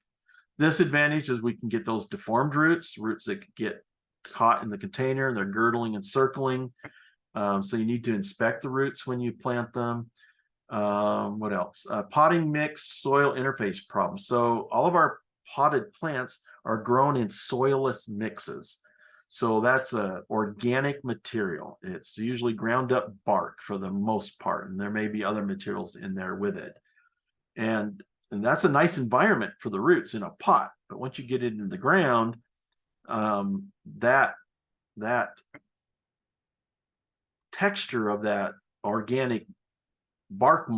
This advantage is we can get those deformed roots that could get caught in the container, they're girdling and circling. So you need to inspect the roots when you plant them. What else? Potting mix, soil interface problems. So all of our potted plants are grown in soilless mixes. So that's a organic material. It's usually ground up bark for the most part, and there may be other materials in there with it. And that's a nice environment for the roots in a pot. But once you get it in the ground, that texture of that organic bark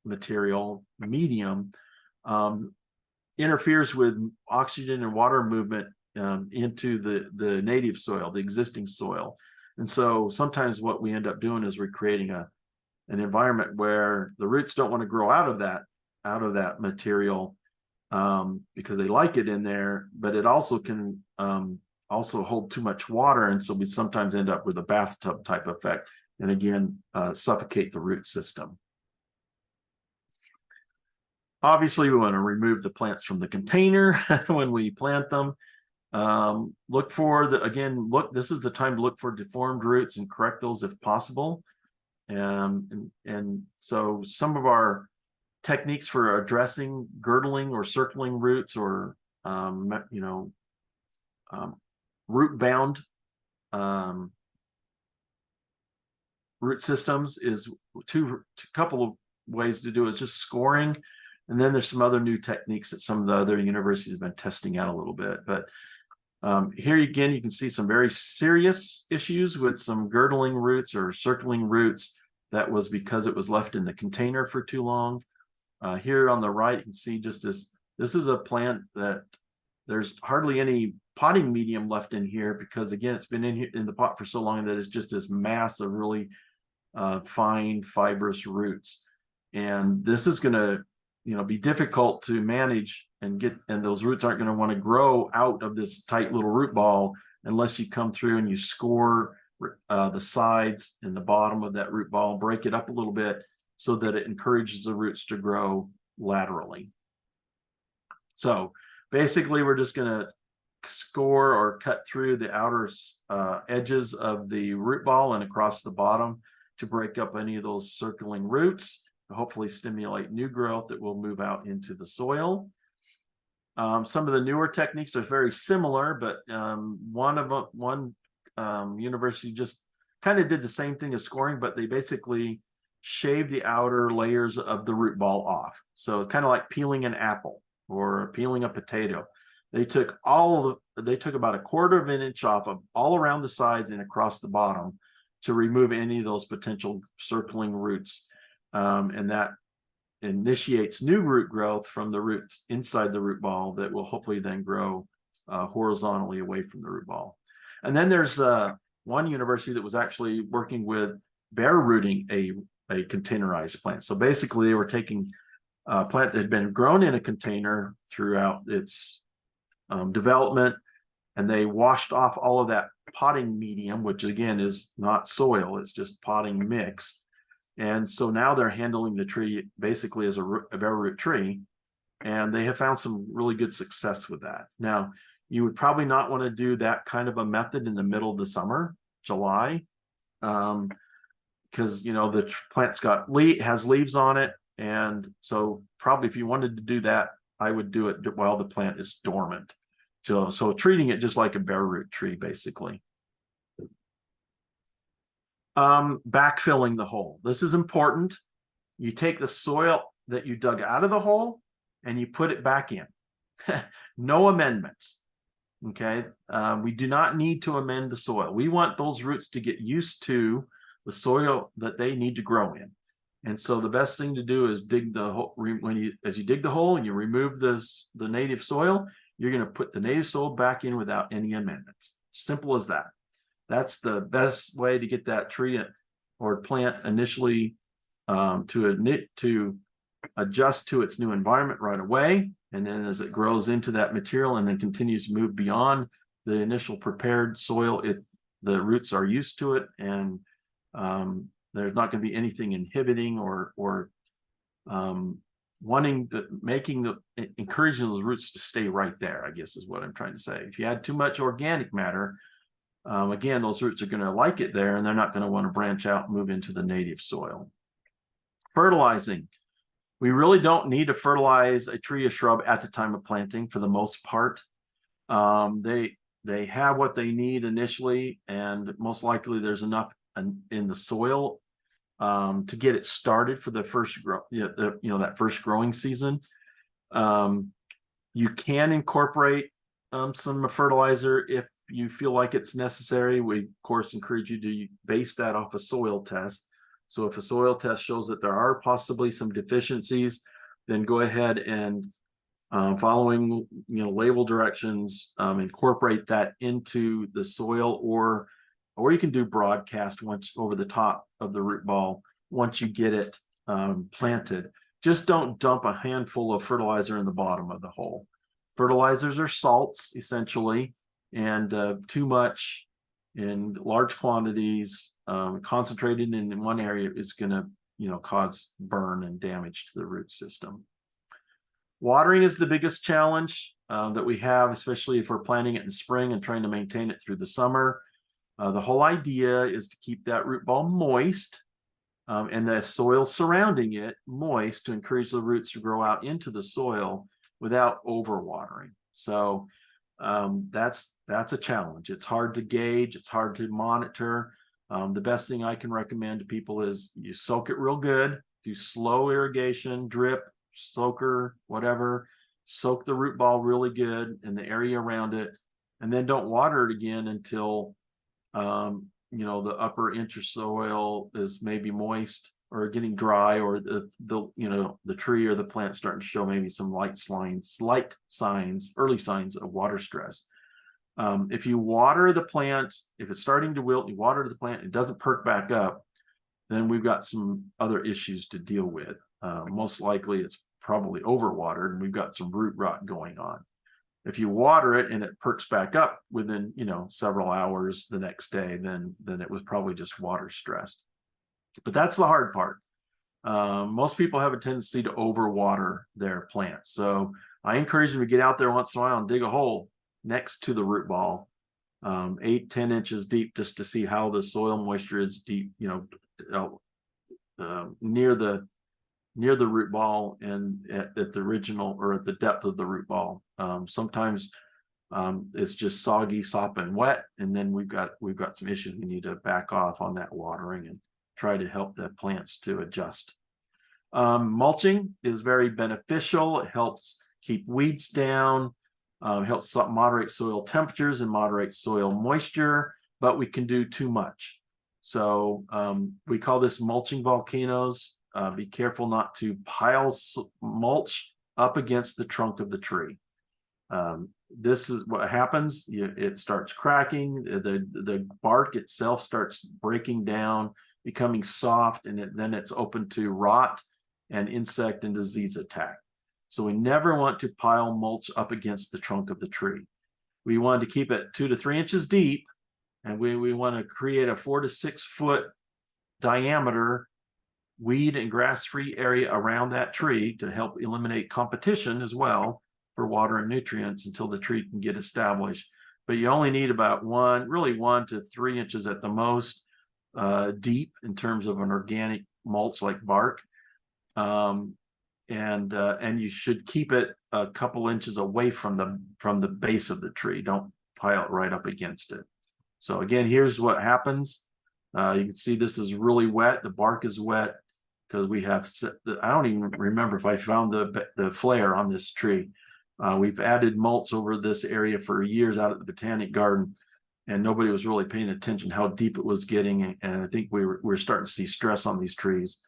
material medium interferes with oxygen and water movement into the native soil, the existing soil. And so sometimes what we end up doing is we're creating an environment where the roots don't want to grow out of that material because they like it in there, but it also can also hold too much water, and so we sometimes end up with a bathtub type effect, and again suffocate the root system. Obviously we want to remove the plants from the container when we plant them. Look for this is the time to look for deformed roots and correct those if possible. And so some of our techniques for addressing girdling or circling roots or root bound root systems is a couple of ways to do it. It's just scoring, and then there's some other new techniques that some of the other universities have been testing out a little bit. But here again, you can see some very serious issues with some girdling roots or circling roots. That was because it was left in the container for too long. Here on the right, you can see just this is a plant that there's hardly any potting medium left in here because, again, it's been in the pot for so long that it's just this mass of really fine fibrous roots. And this is going to, be difficult to manage and those roots aren't going to want to grow out of this tight little root ball unless you come through and you score the sides and the bottom of that root ball, break it up a little bit so that it encourages the roots to grow laterally. So basically we're just going to score or cut through the outer edges of the root ball and across the bottom to break up any of those circling roots, to hopefully stimulate new growth that will move out into the soil. Some of the newer techniques are very similar, but one university just kind of did the same thing as scoring, but they basically shave the outer layers of the root ball off. So it's kind of like peeling an apple or peeling a potato. They took about 1/4 of an inch off of all around the sides and across the bottom to remove any of those potential circling roots. And that initiates new root growth from the roots inside the root ball that will hopefully then grow horizontally away from the root ball. And then there's one university that was actually working with bare rooting a containerized plant. So basically they were taking a plant that had been grown in a container throughout its development, and they washed off all of that potting medium, which again is not soil, it's just potting mix. And so now they're handling the tree basically as a bare root tree, and they have found some really good success with that. Now, you would probably not want to do that kind of a method in the middle of the summer, July, because the plant's has leaves on it, and so probably if you wanted to do that, I would do it while the plant is dormant. So treating it just like a bare root tree, basically. Backfilling the hole. This is important. You take the soil that you dug out of the hole and you put it back in. No amendments. Okay. We do not need to amend the soil. We want those roots to get used to the soil that they need to grow in. And so the best thing to do is dig the hole. As you dig the hole and you remove the native soil, you're going to put the native soil back in without any amendments. Simple as that. That's the best way to get that tree or plant initially to adjust to its new environment right away. And then as it grows into that material and then continues to move beyond the initial prepared soil, the roots are used to it, and there's not going to be anything inhibiting or encouraging those roots to stay right there, I guess is what I'm trying to say. If you add too much organic matter, again, those roots are going to like it there, and they're not going to want to branch out and move into the native soil. Fertilizing. We really don't need to fertilize a tree or shrub at the time of planting for the most part. They have what they need initially, and most likely there's enough in the soil to get it started for the first that first growing season. You can incorporate some fertilizer if you feel like it's necessary. We of course encourage you to base that off a soil test. So if a soil test shows that there are possibly some deficiencies, then go ahead and following label directions, incorporate that into the soil, or you can do broadcast once over the top of the root ball once you get it planted. Just don't dump a handful of fertilizer in the bottom of the hole. Fertilizers are salts essentially, and too much in large quantities concentrated in one area is going to cause burn and damage to the root system. Watering is the biggest challenge that we have, especially if we're planting it in the spring and trying to maintain it through the summer. The whole idea is to keep that root ball moist and the soil surrounding it moist to encourage the roots to grow out into the soil without overwatering. So that's a challenge. It's hard to gauge. It's hard to monitor. The best thing I can recommend to people is you soak it real good, do slow irrigation, drip, soaker, whatever. Soak the root ball really good in the area around it, and then don't water it again until the upper inch of soil is maybe moist or getting dry, or the tree or the plant starting to show maybe some early signs of water stress. If you water the plant, if it's starting to wilt, you water the plant, it doesn't perk back up, then we've got some other issues to deal with. Most likely it's probably overwatered and we've got some root rot going on. If you water it and it perks back up within several hours the next day, then it was probably just water stressed. But that's the hard part. Most people have a tendency to overwater their plants. So I encourage them to get out there once in a while and dig a hole next to the root ball, 8-10 inches deep, just to see how the soil moisture is deep, near the root ball and at the original or at the depth of the root ball. Sometimes it's just soggy, sopping wet, and then we've got some issues. We need to back off on that watering and try to help the plants to adjust. Mulching is very beneficial. It helps keep weeds down, helps moderate soil temperatures and moderate soil moisture, but we can do too much. So we call this mulching volcanoes. Be careful not to pile mulch up against the trunk of the tree. This is what happens. It starts cracking. The bark itself starts breaking down, becoming soft, and then it's open to rot and insect and disease attack. So we never want to pile mulch up against the trunk of the tree. We want to keep it 2 to 3 inches deep, and we want to create a 4 to 6 foot diameter weed and grass-free area around that tree to help eliminate competition as well for water and nutrients until the tree can get established. But you only need about 1 to 3 inches at the most deep in terms of an organic mulch like bark. And you should keep it a couple inches away from the base of the tree. Don't pile it right up against it. So again, here's what happens. You can see this is really wet. The bark is wet. because we have, I don't even remember if I found the flare on this tree. We've added mulch over this area for years out at the Botanic Garden, and nobody was really paying attention how deep it was getting. And I think we're starting to see stress on these trees.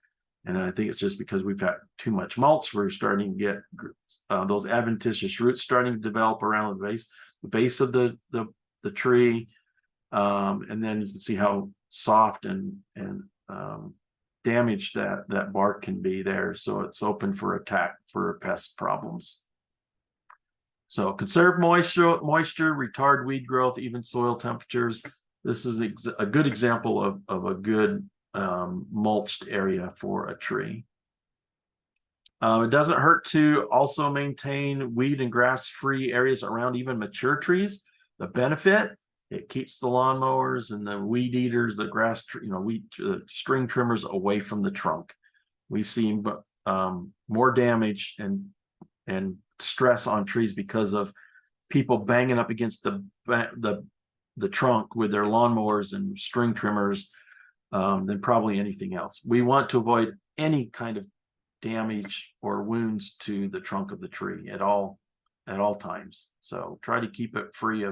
And I think it's just because we've got too much mulch. We're starting to get those adventitious roots starting to develop around the base of the tree. And then you can see how soft and damaged that bark can be there. So it's open for attack for pest problems. So conserve moisture, retard weed growth, even soil temperatures. This is a good example of a good mulched area for a tree. It doesn't hurt to also maintain weed and grass-free areas around even mature trees. The benefit, it keeps the lawnmowers and the weed eaters, the grass, string trimmers away from the trunk. We see more damage and stress on trees because of people banging up against the trunk with their lawnmowers and string trimmers than probably anything else. We want to avoid any kind of damage or wounds to the trunk of the tree at all times. So try to keep it free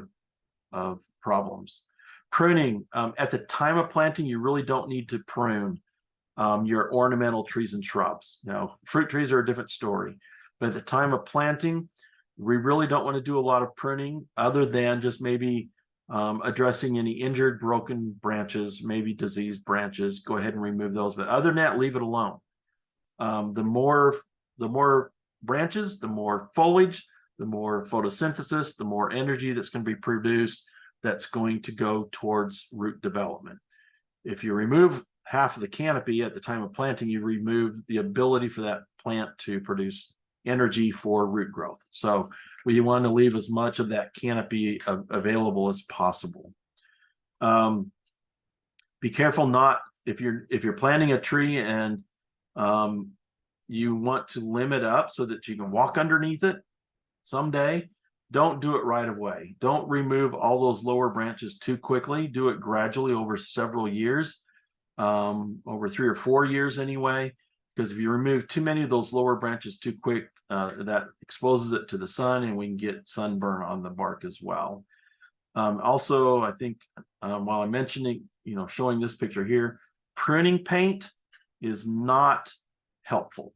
of problems. Pruning, at the time of planting, you really don't need to prune your ornamental trees and shrubs. Now, fruit trees are a different story, but at the time of planting, we really don't want to do a lot of pruning other than just maybe addressing any injured, broken branches, maybe diseased branches. Go ahead and remove those. But other than that, leave it alone. The more branches, the more foliage, the more photosynthesis, the more energy that's going to be produced that's going to go towards root development. If you remove half of the canopy at the time of planting, you remove the ability for that plant to produce energy for root growth. So we want to leave as much of that canopy available as possible. Be careful not, if you're planting a tree and you want to limb it up so that you can walk underneath it someday, don't do it right away. Don't remove all those lower branches too quickly. Do it gradually over several years, over 3 or 4 years anyway, because if you remove too many of those lower branches too quick, that exposes it to the sun, and we can get sunburn on the bark as well. Also, I think while I'm mentioning, showing this picture here, pruning paint is not helpful.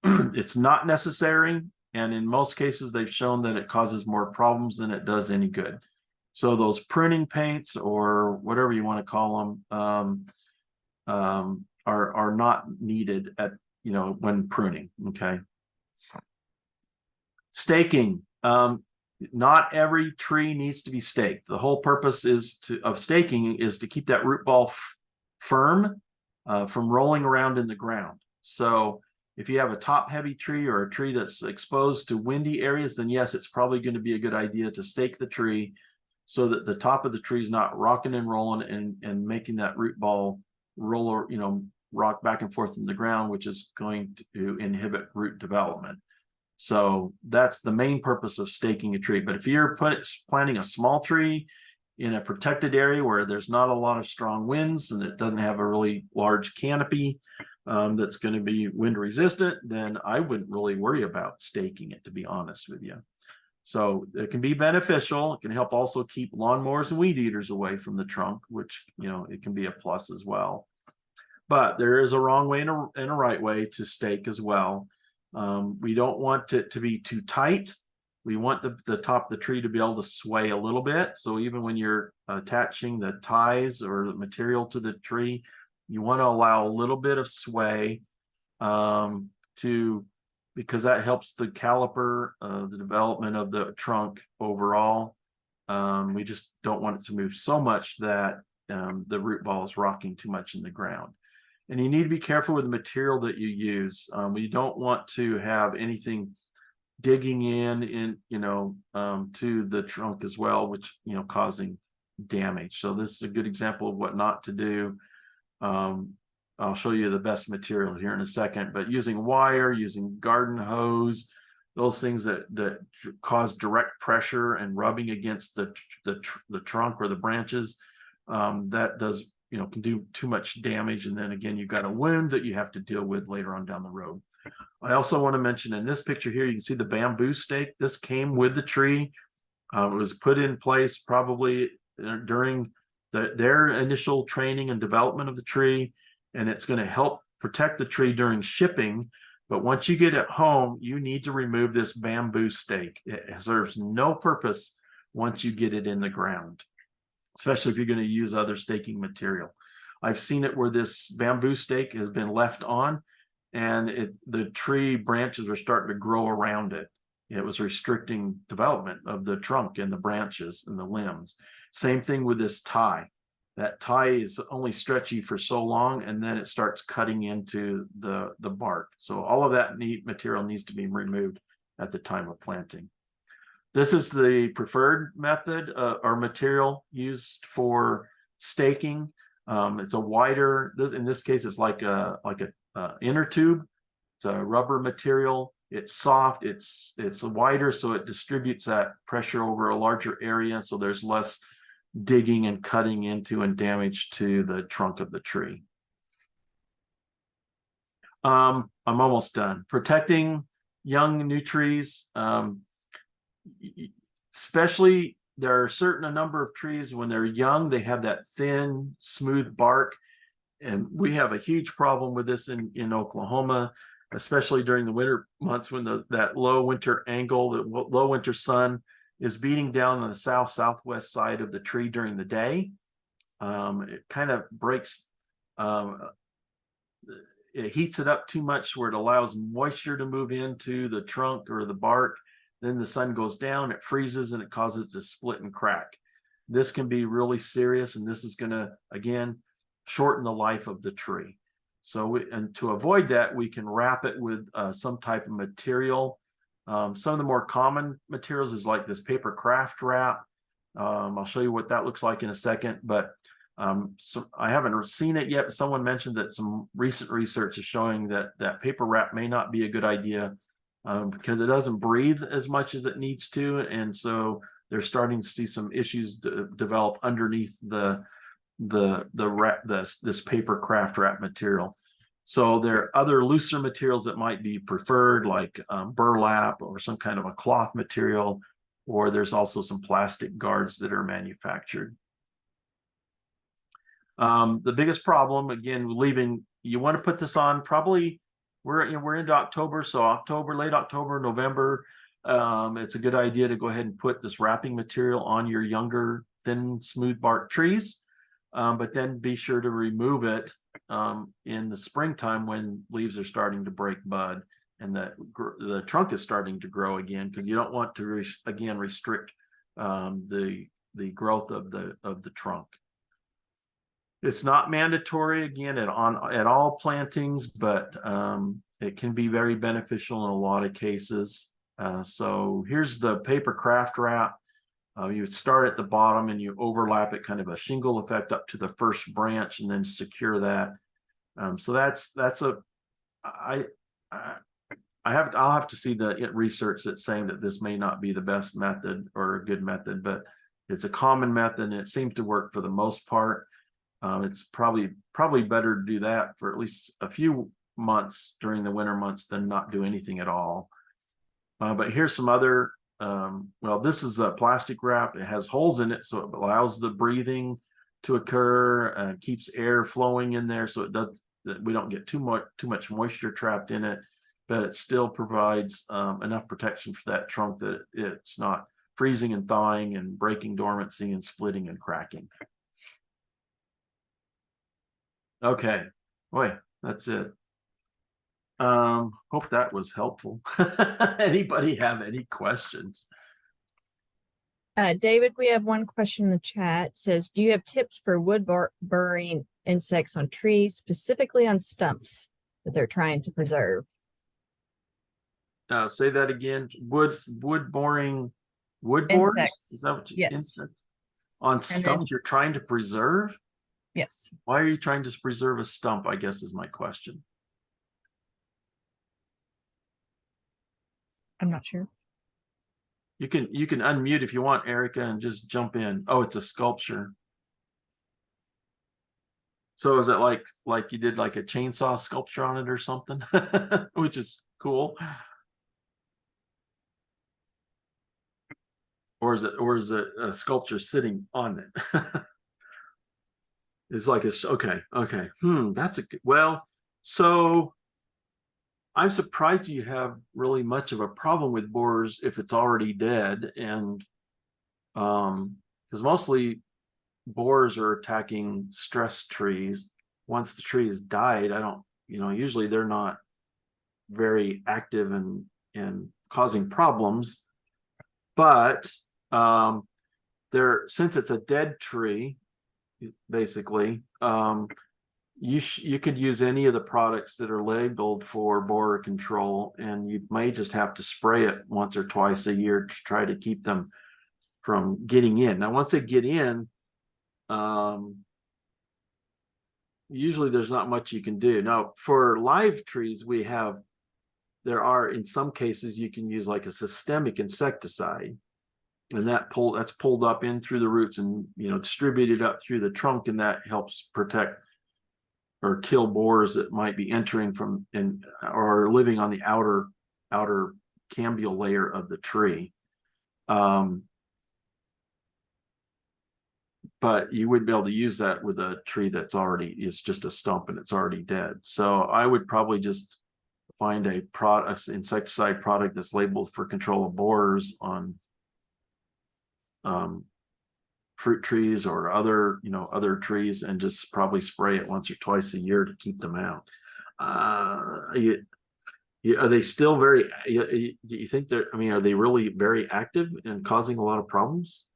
It's not necessary, and in most cases, they've shown that it causes more problems than it does any good. So those pruning paints, or whatever you want to call them, are not needed at when pruning. Okay. Staking. Not every tree needs to be staked. The whole purpose of staking is to keep that root ball firm from rolling around in the ground. So if you have a top heavy tree or a tree that's exposed to windy areas, then yes, it's probably going to be a good idea to stake the tree so that the top of the tree is not rocking and rolling and making that root ball roll, rock back and forth in the ground, which is going to inhibit root development. So that's the main purpose of staking a tree. But if you're planting a small tree in a protected area where there's not a lot of strong winds and it doesn't have a really large canopy that's going to be wind resistant, then I wouldn't really worry about staking it, to be honest with you. So it can be beneficial. It can help also keep lawnmowers and weed eaters away from the trunk, which, it can be a plus as well. But there is a wrong way and a right way to stake as well. We don't want it to be too tight. We want the top of the tree to be able to sway a little bit. So even when you're attaching the ties or the material to the tree, you want to allow a little bit of sway because that helps the caliper, the development of the trunk overall. We just don't want it to move so much that the root ball is rocking too much in the ground. And you need to be careful with the material that you use. We don't want to have anything digging in to the trunk as well, which, causing damage. So this is a good example of what not to do. I'll show you the best material here in a second, but using wire, using garden hose, those things that cause direct pressure and rubbing against the trunk or the branches, that does can do too much damage. And then again, you've got a wound that you have to deal with later on down the road. I also want to mention in this picture here, you can see the bamboo stake. This came with the tree. It was put in place probably during their initial training and development of the tree, and it's going to help protect the tree during shipping. But once you get it home, you need to remove this bamboo stake. It serves no purpose once you get it in the ground, especially if you're going to use other staking material. I've seen it where this bamboo stake has been left on, and the tree branches are starting to grow around it. It was restricting development of the trunk and the branches and the limbs. Same thing with this tie. That tie is only stretchy for so long, and then it starts cutting into the bark. So all of that material needs to be removed at the time of planting. This is the preferred method or material used for staking. It's a wider, in this case, it's like a inner tube. It's a rubber material. It's soft. It's wider, so it distributes that pressure over a larger area. So there's less digging and cutting into and damage to the trunk of the tree. I'm almost done. Protecting young new trees. Especially, there are a number of trees when they're young, they have that thin, smooth bark. And we have a huge problem with this in Oklahoma, especially during the winter months when that low winter angle, the low winter sun is beating down on the southwest side of the tree during the day. It kind of breaks, it heats it up too much where it allows moisture to move into the trunk or the bark. Then the sun goes down, it freezes, and it causes it to split and crack. This can be really serious, and this is going to, again, shorten the life of the tree. So, and to avoid that, we can wrap it with some type of material. Some of the more common materials is like this paper craft wrap. I'll show you what that looks like in a second, but so I haven't seen it yet. But someone mentioned that some recent research is showing that paper wrap may not be a good idea because it doesn't breathe as much as it needs to, and so they're starting to see some issues develop underneath this paper craft wrap material. So there are other looser materials that might be preferred, like burlap or some kind of a cloth material, or there's also some plastic guards that are manufactured. The biggest problem, again, you want to put this on probably, we're into October, so late October, November. It's a good idea to go ahead and put this wrapping material on your younger, thin, smooth bark trees. But then be sure to remove it in the springtime when leaves are starting to break bud and the trunk is starting to grow again, because you don't want to restrict the growth of the trunk. It's not mandatory again at all plantings, but it can be very beneficial in a lot of cases. So here's the paper craft wrap. You start at the bottom and you overlap it, kind of a shingle effect up to the first branch, and then secure that. So I'll have to see the research that's saying that this may not be the best method or a good method, but it's a common method and it seems to work for the most part. It's probably better to do that for at least a few months during the winter months than not do anything at all. But here's some other. Well, this is a plastic wrap. It has holes in it, so it allows the breathing to occur and keeps air flowing in there, so we don't get too much moisture trapped in it, but it still provides enough protection for that trunk that it's not freezing and thawing and breaking dormancy and splitting and cracking. Okay, boy, that's it. Hope that was helpful. Anybody have any questions? David, we have one question in the chat. It says, do you have tips for wood burrowing insects on trees, specifically on stumps that they're trying to preserve? Say that again. Wood borers? Is that what you? Yes. Insects? On stumps you're trying to preserve? Yes. Why are you trying to preserve a stump, I guess is my question. I'm not sure. You can unmute if you want, Erica, and just jump in. Oh, it's a sculpture. So is it like you did like a chainsaw sculpture on it or something, which is cool? Or is it a sculpture sitting on it? It's like it's okay. That's a good, well, so I'm surprised you have really much of a problem with borers if it's already dead, and because mostly borers are attacking stress trees. Once the tree has died, I don't, usually they're not very active and causing problems. But since it's a dead tree, basically, you could use any of the products that are labeled for borer control, and you may just have to spray it once or twice a year to try to keep them from getting in. Now, once they get in, usually there's not much you can do. Now, for live trees, there are, in some cases, you can use like a systemic insecticide, and that's pulled up in through the roots and distributed up through the trunk, and that helps protect or kill borers that might be entering from or living on the outer cambial layer of the tree. But you wouldn't be able to use that with a tree it's just a stump and it's already dead. So I would probably just find a insecticide product that's labeled for control of borers on fruit trees or other trees, and just probably spray it once or twice a year to keep them out. Are they still very, do you think are they really very active and causing a lot of problems?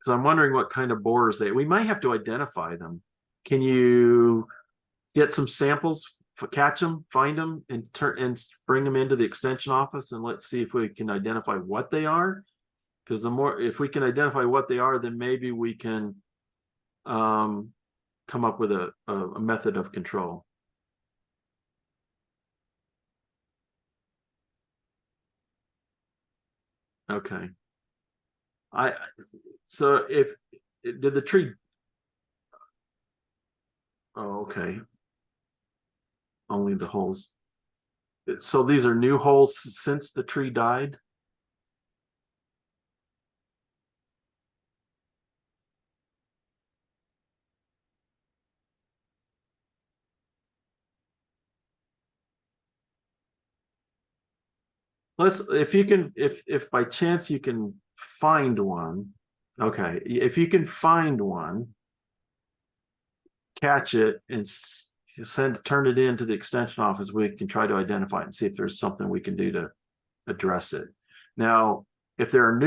Because I'm wondering what kind of borers we might have to identify them. Can you get some samples, catch them, find them, and bring them into the extension office, and let's see if we can identify what they are? Because if we can identify what they are, then maybe we can come up with a method of control. Okay. So did the tree? Oh, okay. Only the holes. So these are new holes since the tree died? If by chance you can find one, okay, if you can find one, catch it and turn it into the extension office, we can try to identify it and see if there's something we can do to address it. Now, if they're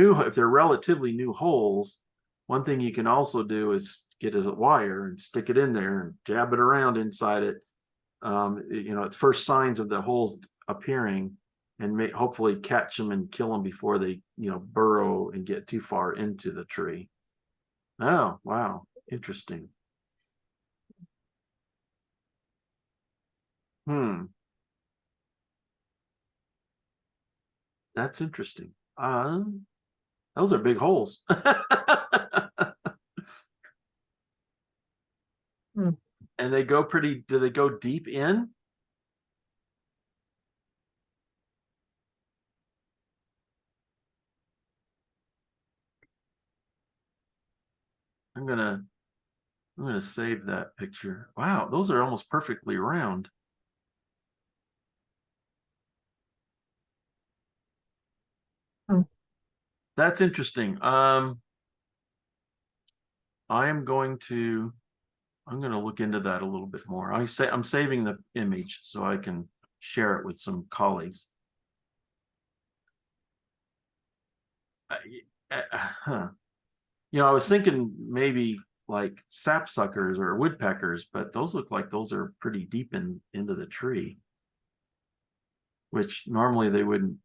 relatively new holes, one thing you can also do is get a wire and stick it in there and jab it around inside it. At first signs of the holes appearing, and hopefully catch them and kill them before they burrow and get too far into the tree. Oh, wow, interesting. That's interesting. Those are big holes. And do they go deep in? I'm gonna save that picture. Wow, those are almost perfectly round. That's interesting. I'm going to look into that a little bit more. I'm saving the image so I can share it with some colleagues. I was thinking maybe like sapsuckers or woodpeckers, but those look like those are pretty deep into the tree, which normally they wouldn't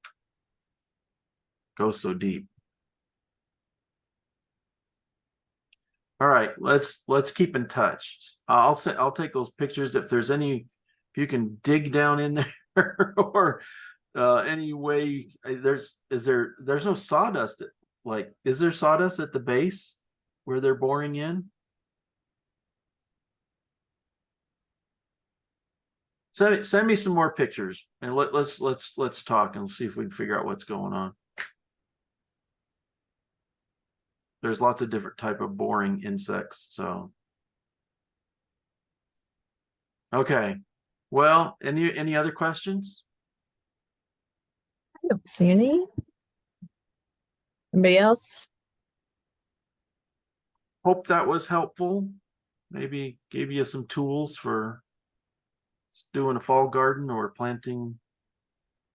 go so deep. All right, let's keep in touch. I'll take those pictures if you can dig down in there or any way. There's no sawdust like, is there sawdust at the base where they're boring in? Send me some more pictures and let's talk and see if we can figure out what's going on. There's lots of different type of boring insects, so. Okay, well, any other questions? I don't see any. Anybody else? Hope that was helpful. Maybe gave you some tools for doing a fall garden or planting